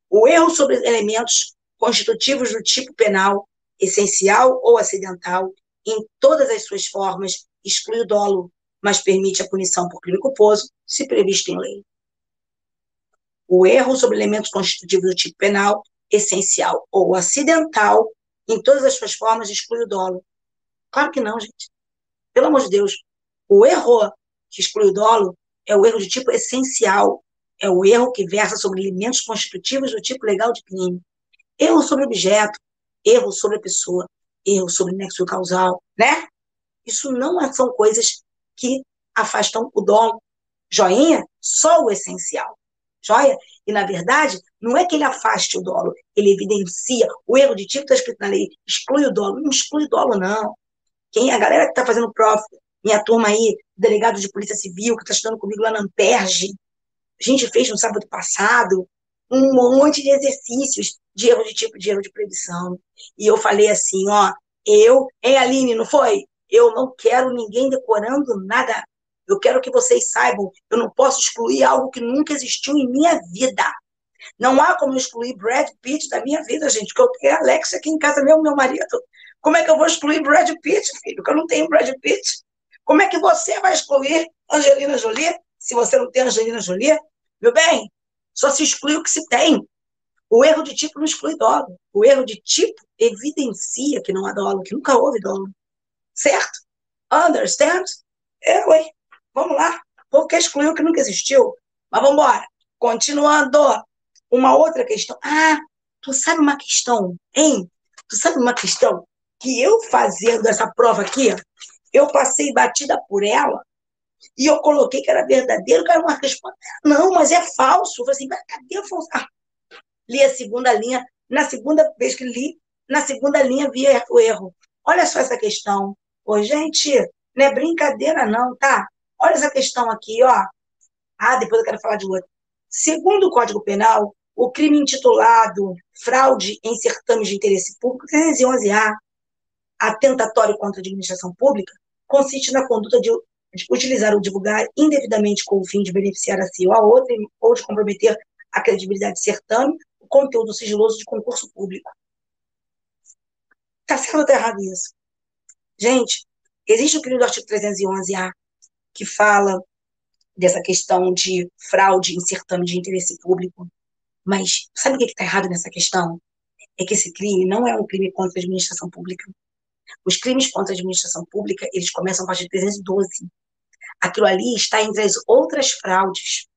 O erro sobre elementos constitutivos do tipo penal, essencial ou acidental, em todas as suas formas, exclui o dolo, mas permite a punição por crime culposo, se previsto em lei. O erro sobre elementos constitutivos do tipo penal, essencial ou acidental, em todas as suas formas, exclui o dolo. Claro que não, gente. Pelo amor de Deus. O erro que exclui o dolo é o erro de tipo essencial. É o erro que versa sobre elementos constitutivos do tipo legal de crime. Erro sobre objeto, erro sobre a pessoa, erro sobre nexo causal, né? Isso não são coisas que afastam o dolo. Joinha, só o essencial. Joia? E, na verdade, não é que ele afaste o dolo, ele evidencia. O erro de tipo está escrito na lei, exclui o dolo. Não exclui o dolo, não. A galera que está fazendo prova, minha turma aí, delegado de polícia civil, que está estudando comigo lá na Amperge, a gente fez no sábado passado um monte de exercícios de erro de tipo, de erro de previsão. E eu falei assim, ó, hein, Aline, não foi? Eu não quero ninguém decorando nada. Eu quero que vocês saibam, eu não posso excluir algo que nunca existiu em minha vida. Não há como excluir Brad Pitt da minha vida, gente, porque eu tenho a Alex aqui em casa, meu marido. Como é que eu vou excluir Brad Pitt, filho? Porque eu não tenho Brad Pitt. Como é que você vai excluir Angelina Jolie, se você não tem Angelina Jolie? Meu bem, só se exclui o que se tem. O erro de tipo não exclui dolo. O erro de tipo evidencia que não há dolo, que nunca houve dolo. Certo? Understand? Ué. Vamos lá. O povo quer excluir o que nunca existiu. Mas vamos embora. Continuando. Uma outra questão. Ah, tu sabe uma questão, hein? Tu sabe uma questão que eu fazendo essa prova aqui, eu passei batida por ela e eu coloquei que era verdadeiro, que era uma resposta. Não, mas é falso. Eu falei assim, mas cadê a falso? Ah, li a segunda linha. Na segunda vez que li, na segunda linha vi o erro. Olha só essa questão. Ô, gente, não é brincadeira não, tá? Olha essa questão aqui, ó. Ah, depois eu quero falar de outra. Segundo o Código Penal, o crime intitulado fraude em certames de interesse público, 311-A, atentatório contra a administração pública, consiste na conduta de utilizar ou divulgar indevidamente com o fim de beneficiar a si ou a outra, ou de comprometer a credibilidade do certame, o conteúdo sigiloso de concurso público. Está certo ou está errado isso? Gente, existe o crime do artigo 311-A, que fala dessa questão de fraude em certame de interesse público, mas sabe o que está errado nessa questão? É que esse crime não é um crime contra a administração pública. Os crimes contra a administração pública, eles começam a partir de 312. Aquilo ali está entre as outras fraudes.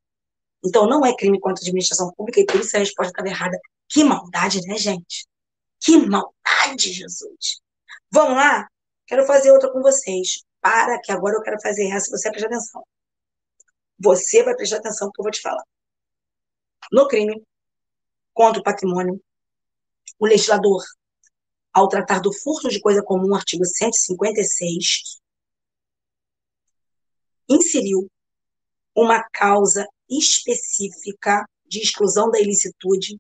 Então, não é crime contra a administração pública e por isso a resposta estava errada. Que maldade, né, gente? Que maldade, Jesus. Vamos lá? Quero fazer outra com vocês. Para, que agora eu quero fazer essa, você vai prestar atenção. Você vai prestar atenção no que eu vou te falar. No crime contra o patrimônio, o legislador, ao tratar do furto de coisa comum, artigo 156, inseriu uma causa específica de exclusão da ilicitude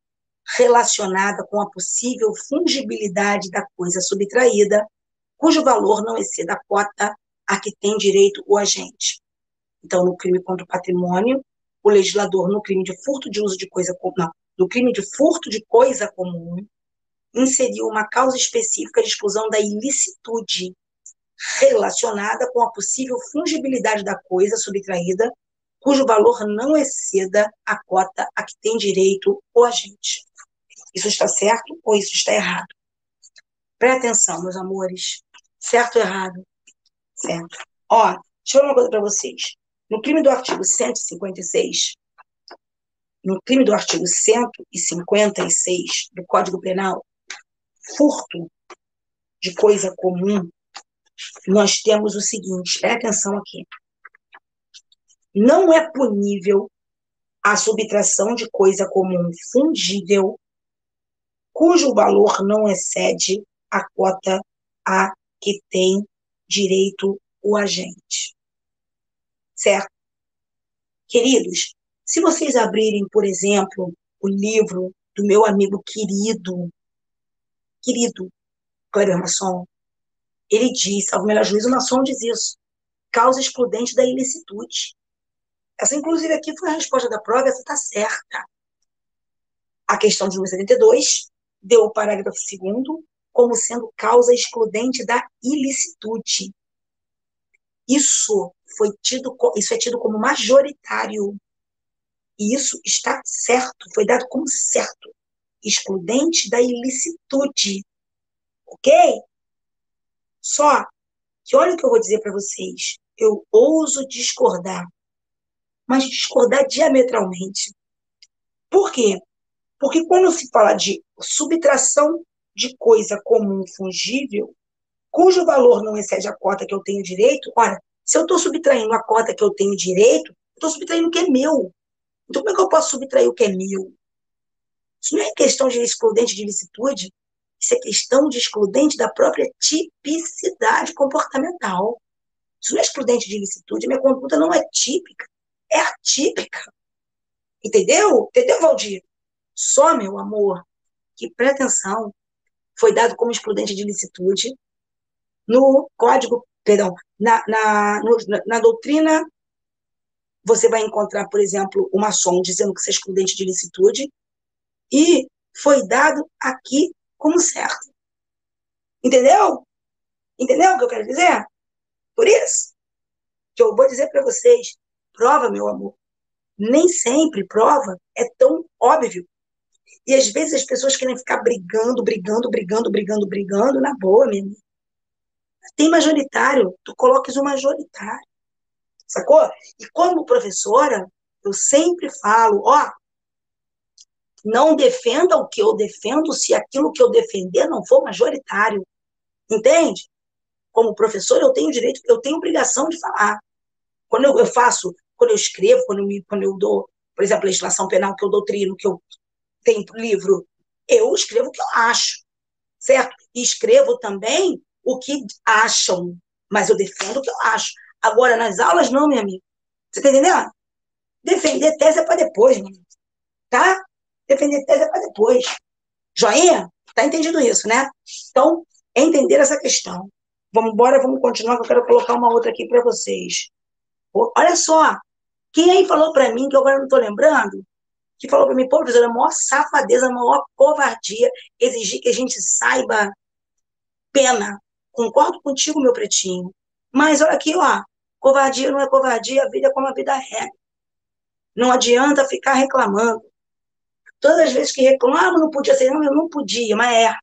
relacionada com a possível fungibilidade da coisa subtraída, cujo valor não exceda a cota a que tem direito o agente. Então, no crime contra o patrimônio, o legislador, no crime de furto de uso de coisa comum, não, no crime de furto de coisa comum, inseriu uma causa específica de exclusão da ilicitude relacionada com a possível fungibilidade da coisa subtraída, cujo valor não exceda a cota a que tem direito o agente. Isso está certo ou isso está errado? Presta atenção, meus amores. Certo ou errado? Certo. Ó, deixa eu falar uma coisa para vocês. No crime do artigo 156, no crime do artigo 156 do Código Penal, furto de coisa comum, nós temos o seguinte, presta atenção aqui. Não é punível a subtração de coisa comum fungível, cujo valor não excede a cota a que tem direito o agente. Certo? Queridos, se vocês abrirem, por exemplo, o livro do meu amigo querido, Kleber Masson, ele diz, salvo o melhor juízo, o Masson diz isso, causa excludente da ilicitude. Essa, inclusive, aqui foi a resposta da prova, essa está certa. A questão de número 72 deu o parágrafo 2º como sendo causa excludente da ilicitude. Isso é tido como majoritário. E isso está certo, foi dado como certo. Excludente da ilicitude. Ok? Só que olha o que eu vou dizer para vocês. Eu ouso discordar, mas discordar diametralmente. Por quê? Porque quando se fala de subtração de coisa comum fungível, cujo valor não excede a cota que eu tenho direito, olha, se eu estou subtraindo a cota que eu tenho direito, eu estou subtraindo o que é meu. Então, como é que eu posso subtrair o que é meu? Isso não é questão de excludente de ilicitude, isso é questão de excludente da própria tipicidade comportamental. Isso não é excludente de ilicitude, minha conduta não é típica, é atípica. Entendeu? Entendeu, Valdir? Só, meu amor, que pretensão foi dado como excludente de ilicitude no código, perdão, na doutrina, você vai encontrar, por exemplo, o maçom dizendo que isso é excludente de ilicitude, e foi dado aqui como certo. Entendeu? Entendeu o que eu quero dizer? Por isso que eu vou dizer para vocês, prova, meu amor, nem sempre prova é tão óbvio. E às vezes as pessoas querem ficar brigando, na boa, meu amigo. Tem majoritário, tu coloques o majoritário, sacou? E como professora, eu sempre falo, ó, não defenda o que eu defendo se aquilo que eu defender não for majoritário, entende? Como professor, eu tenho direito, eu tenho obrigação de falar. Quando eu faço, quando eu escrevo, quando eu dou, por exemplo, legislação penal, que eu doutrino, que eu tenho livro, eu escrevo o que eu acho, certo? E escrevo também o que acham, mas eu defendo o que eu acho. Agora, nas aulas, não, minha amiga. Você tá entendendo? Defender tese é para depois, minha amiga. Tá? Defender tese é para depois. Joinha? Tá entendido isso, né? Então, entender essa questão. Vamos embora, vamos continuar, que eu quero colocar uma outra aqui para vocês. Olha só, quem aí falou para mim, que eu agora não estou lembrando, que falou para mim, pô, professora, a maior safadeza, a maior covardia, exigir que a gente saiba pena. Concordo contigo, meu pretinho. Mas olha aqui, ó, covardia não é covardia, a vida é como a vida é. Não adianta ficar reclamando. Todas as vezes que reclamo, não podia ser, não, eu não podia, mas é.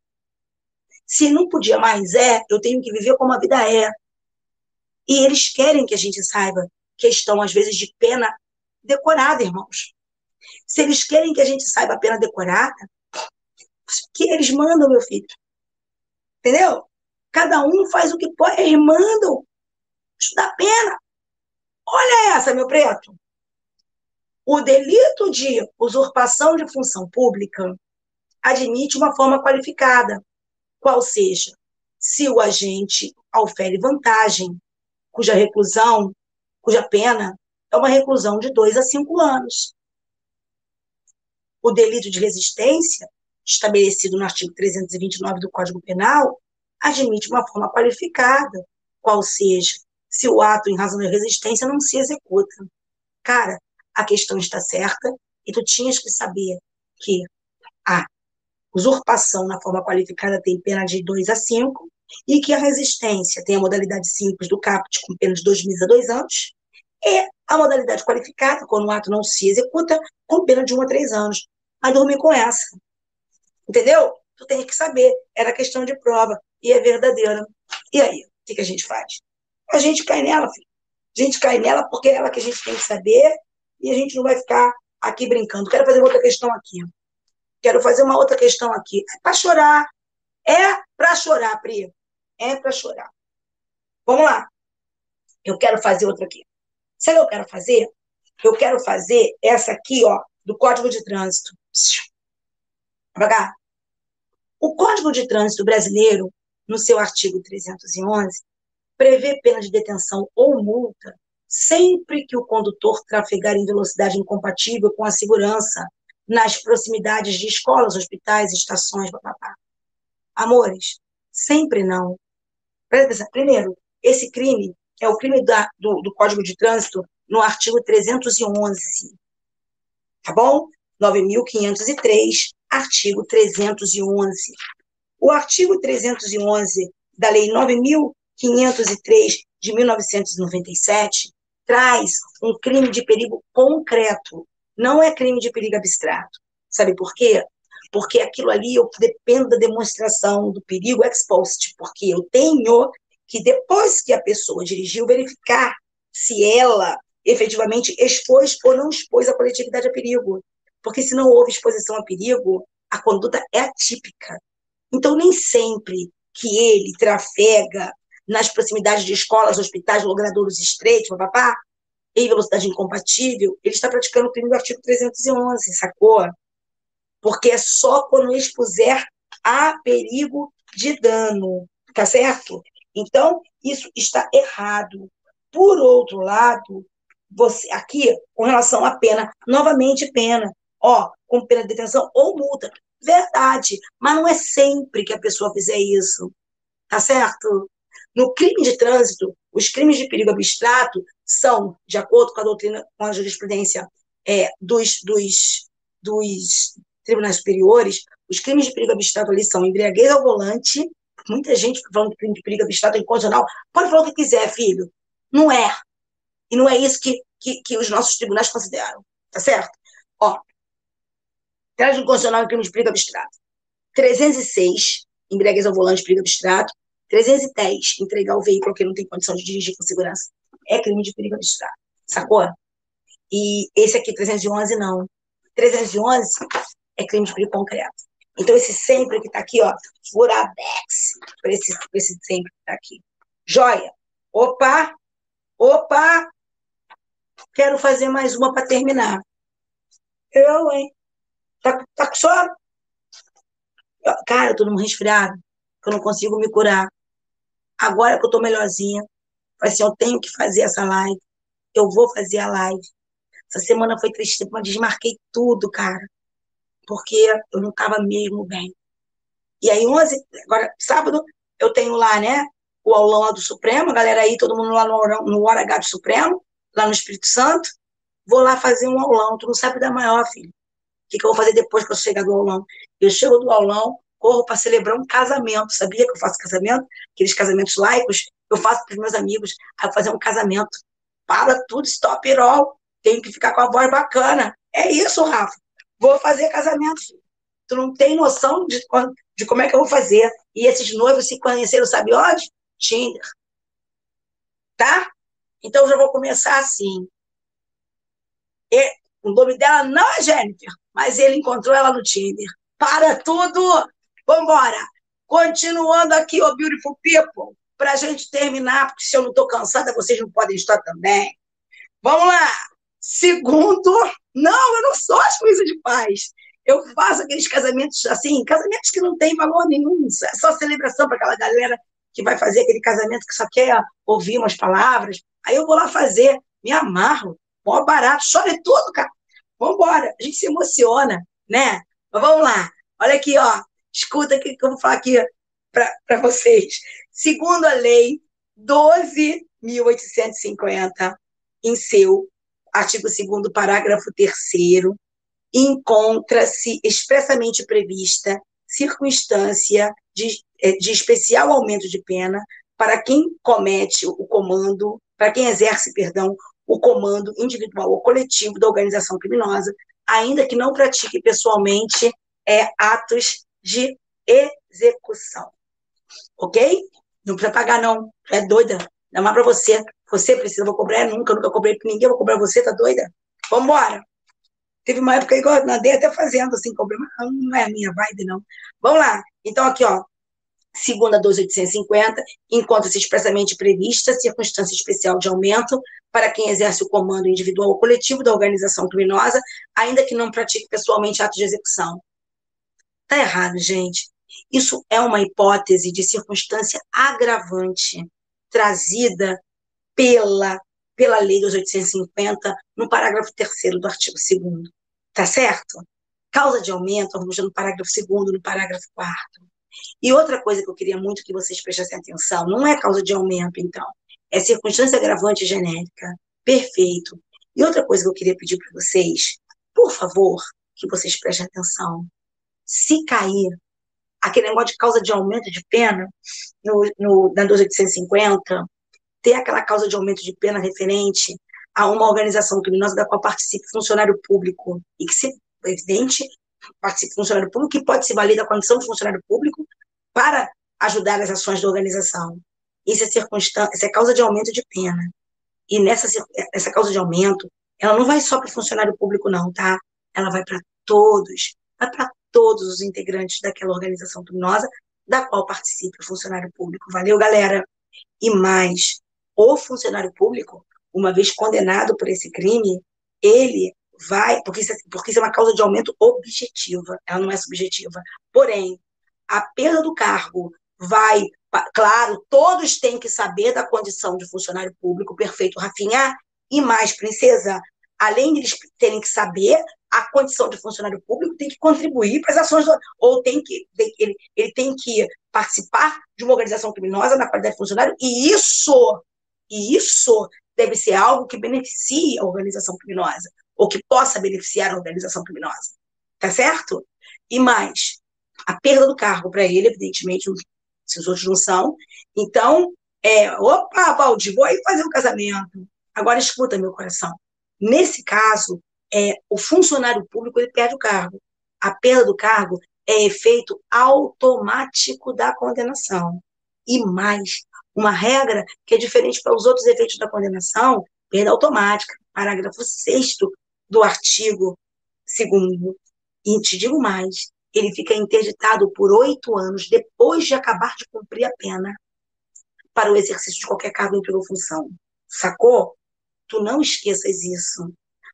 Se não podia mais eu tenho que viver como a vida é. E eles querem que a gente saiba questão, às vezes, de pena decorada, irmãos. Se eles querem que a gente saiba a pena decorada, que eles mandam, meu filho. Entendeu? Cada um faz o que pode, eles mandam estudar pena. Olha essa, meu preto. O delito de usurpação de função pública admite uma forma qualificada, qual seja, se o agente aufere vantagem, cuja pena é uma reclusão de 2 a 5 anos. O delito de resistência, estabelecido no artigo 329 do Código Penal, admite uma forma qualificada, qual seja, se o ato em razão da resistência não se executa. Cara, a questão está certa e tu tinhas que saber que a usurpação na forma qualificada tem pena de 2 a 5 e que a resistência tem a modalidade simples do caput com pena de 2 meses a 2 anos e a modalidade qualificada, quando o ato não se executa, com pena de 1 a 3 anos. Vai dormir com essa. Entendeu? Tu tem que saber. Era questão de prova e é verdadeira. E aí, o que a gente faz? A gente cai nela, filho. A gente cai nela porque é ela que a gente tem que saber e a gente não vai ficar aqui brincando. Quero fazer outra questão aqui. Quero fazer uma outra questão aqui. É para chorar. É para chorar, Pri. É para chorar. Vamos lá. Eu quero fazer outra aqui. Sabe o que eu quero fazer? Eu quero fazer essa aqui, ó, do Código de Trânsito. Devagar. O Código de Trânsito brasileiro, no seu artigo 311, prevê pena de detenção ou multa sempre que o condutor trafegar em velocidade incompatível com a segurança nas proximidades de escolas, hospitais, estações, papapá. Amores, sempre não. Primeiro, esse crime é o crime do Código de Trânsito no artigo 311, tá bom? 9.503, artigo 311. O artigo 311 da Lei 9.503 de 1997 traz um crime de perigo concreto, não é crime de perigo abstrato. Sabe por quê? Porque aquilo ali eu dependo da demonstração do perigo ex post, porque eu tenho que, depois que a pessoa dirigiu, verificar se ela efetivamente expôs ou não expôs a coletividade a perigo. Porque se não houve exposição a perigo, a conduta é atípica. Então, nem sempre que ele trafega nas proximidades de escolas, hospitais, logradouros estreitos, papapá, em velocidade incompatível, ele está praticando o crime do artigo 311, sacou? Porque é só quando expuser a perigo de dano, tá certo? Então, isso está errado. Por outro lado, você aqui, com relação à pena, novamente pena, ó, com pena de detenção ou multa. Verdade, mas não é sempre que a pessoa fizer isso, tá certo? No crime de trânsito, os crimes de perigo abstrato são, de acordo com a doutrina, com a jurisprudência dos tribunais superiores, os crimes de perigo abstrato ali são embriaguez ao volante, muita gente fica falando que crime de perigo abstrato é inconstitucional, pode falar o que quiser, filho, não é, e não é isso que os nossos tribunais consideram, tá certo? Ó, tráfico inconstitucional e crime de perigo abstrato. 306, embriaguez ao volante, perigo abstrato. 310, entregar o veículo que não tem condição de dirigir com segurança. É crime de perigo abstrato, sacou? E esse aqui, 311, não. 311 é crime de perigo concreto. Então, esse sempre que tá aqui, ó, furadex, esse sempre que tá aqui. Joia. Opa, opa, quero fazer mais uma para terminar. Eu, hein? Tá com sono? Cara, eu tô num resfriado, que eu não consigo me curar. Agora que eu tô melhorzinha, falei assim, eu tenho que fazer essa live, eu vou fazer a live. Essa semana foi triste, mas desmarquei tudo, cara, porque eu não tava mesmo bem. E aí, 11, agora, sábado, eu tenho lá, né, o aulão lá do Supremo, a galera aí, todo mundo lá no Hora H do Supremo, lá no Espírito Santo, vou lá fazer um aulão, tu não sabe da maior, filho. O que eu vou fazer depois que eu chegar do aulão? Eu chego do aulão, corro para celebrar um casamento. Sabia que eu faço casamento? Aqueles casamentos laicos, eu faço para os meus amigos. Aí eu vou fazer um casamento. Para tudo, stop it all. Tenho que ficar com a voz bacana. É isso, Rafa. Vou fazer casamento, filho. Tu não tem noção de como é que eu vou fazer. E esses noivos se conheceram, sabe onde? Tinder. Tá? Então eu já vou começar assim. E o nome dela não é Jennifer, mas ele encontrou ela no Tinder. Para tudo! Vambora! Continuando aqui, ô Beautiful People, para a gente terminar, porque se eu não estou cansada, vocês não podem estar também. Vamos lá! Segundo, não, eu não sou as coisas de paz. Eu faço aqueles casamentos assim, casamentos que não tem valor nenhum, é só celebração para aquela galera que vai fazer aquele casamento que só quer ouvir umas palavras. Aí eu vou lá fazer, me amarro, mó barato, chore tudo, cara. Vambora, a gente se emociona, né? Mas vamos lá, olha aqui, ó, escuta o que eu vou falar aqui para vocês. Segundo a lei 12.850, em seu artigo 2º, parágrafo 3º, encontra-se expressamente prevista circunstância de especial aumento de pena para quem comete o comando, para quem exerce, perdão, o comando individual ou coletivo da organização criminosa, ainda que não pratique pessoalmente atos de execução. Ok? Não precisa pagar, não. É doida. Não é mais para você. Você precisa, vou cobrar nunca cobrei para ninguém, vou cobrar você, tá doida? Vambora! Teve uma época que eu andei até fazendo, assim, cobrei, mas não é a minha vibe, não. Vamos lá. Então, aqui, ó. Segundo a 12.850, encontra-se expressamente prevista circunstância especial de aumento para quem exerce o comando individual ou coletivo da organização criminosa, ainda que não pratique pessoalmente atos de execução. Está errado, gente. Isso é uma hipótese de circunstância agravante trazida pela Lei 2.850, no parágrafo 3º do artigo 2º. Tá certo? Causa de aumento, vamos no parágrafo 2º, no parágrafo 4º. E outra coisa que eu queria muito que vocês prestassem atenção, não é causa de aumento, então, é circunstância agravante genérica. Perfeito. E outra coisa que eu queria pedir para vocês, por favor, que vocês prestem atenção. Se cair aquele negócio de causa de aumento de pena, na 2.850, ter aquela causa de aumento de pena referente a uma organização criminosa da qual participe funcionário público, e que, se é evidente, participe funcionário público, que pode se valer da condição de funcionário público para ajudar as ações da organização. Isso é causa de aumento de pena. E essa causa de aumento, ela não vai só para o funcionário público, não, tá? Ela vai para todos os integrantes daquela organização criminosa da qual participe o funcionário público. Valeu, galera? E mais, o funcionário público, uma vez condenado por esse crime, ele vai, porque isso é uma causa de aumento objetiva, ela não é subjetiva. Porém, a perda do cargo vai, claro, todos têm que saber da condição de funcionário público, perfeito, Rafinha, e mais, princesa, além de eles terem que saber, a condição de funcionário público tem que contribuir para as ações, ou ele tem que participar de uma organização criminosa na qualidade de funcionário, e isso deve ser algo que beneficie a organização criminosa, ou que possa beneficiar a organização criminosa. Tá certo? E mais, a perda do cargo para ele, evidentemente, se os outros não são. Então, opa, Valdir, vou aí fazer um casamento. Agora, escuta, meu coração. Nesse caso, o funcionário público ele perde o cargo. A perda do cargo é efeito automático da condenação. E mais, uma regra que é diferente para os outros efeitos da condenação, perda automática, parágrafo 6º do artigo 2º. E te digo mais, ele fica interditado por 8 anos depois de acabar de cumprir a pena para o exercício de qualquer cargo, emprego ou função. Sacou? Tu não esqueças isso.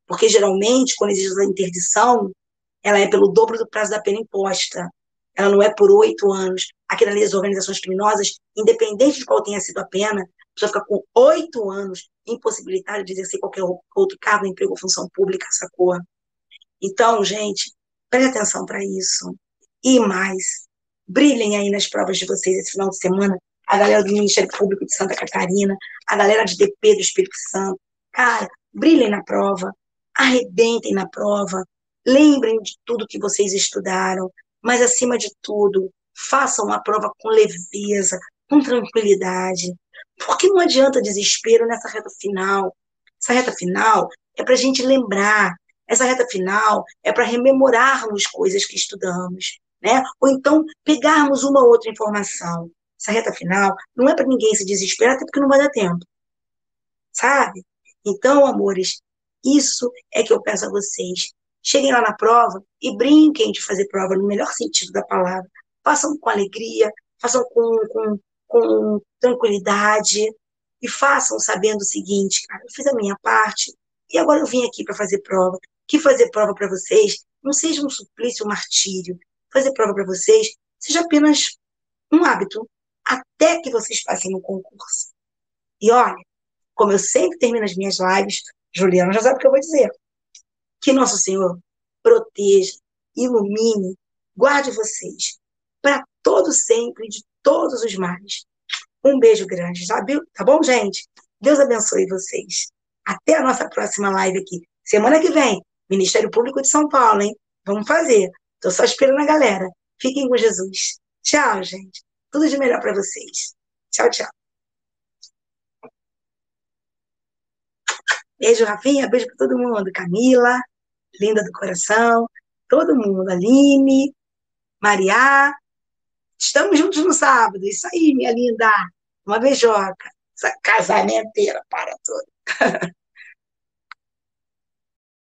Porque, geralmente, quando existe a interdição, ela é pelo dobro do prazo da pena imposta. Ela não é por 8 anos. Aqui na lei das organizações criminosas, independente de qual tenha sido a pena, a pessoa fica com 8 anos impossibilitada de exercer qualquer outro cargo, emprego ou função pública, sacou? Então, gente, preste atenção para isso. E mais, brilhem aí nas provas de vocês esse final de semana, a galera do Ministério Público de Santa Catarina, a galera de DP do Espírito Santo. Cara, brilhem na prova, arrebentem na prova, lembrem de tudo que vocês estudaram, mas, acima de tudo, façam a prova com leveza, com tranquilidade, porque não adianta desespero nessa reta final. Essa reta final é para a gente lembrar, essa reta final é para rememorarmos coisas que estudamos, né? Ou então pegarmos uma ou outra informação. Essa reta final não é para ninguém se desesperar, até porque não vai dar tempo, sabe? Então, amores, isso é que eu peço a vocês. Cheguem lá na prova e brinquem de fazer prova no melhor sentido da palavra. Façam com alegria, façam com tranquilidade e façam sabendo o seguinte, cara, eu fiz a minha parte e agora eu vim aqui para fazer prova. Que fazer prova para vocês não seja um suplício, um martírio. Fazer prova para vocês seja apenas um hábito, até que vocês passem no concurso. E olha, como eu sempre termino as minhas lives, Juliana já sabe o que eu vou dizer. Que Nosso Senhor proteja, ilumine, guarde vocês para todo sempre, de todos os males. Um beijo grande, sabe? Tá bom, gente? Deus abençoe vocês. Até a nossa próxima live aqui. Semana que vem, Ministério Público de São Paulo, hein? Vamos fazer. Tô só esperando a galera. Fiquem com Jesus. Tchau, gente. Tudo de melhor para vocês. Tchau, tchau. Beijo, Rafinha. Beijo para todo mundo. Camila, linda do coração. Todo mundo. Aline, Maria. Estamos juntos no sábado. Isso aí, minha linda. Uma beijoca. Essa casamenteira para tudo.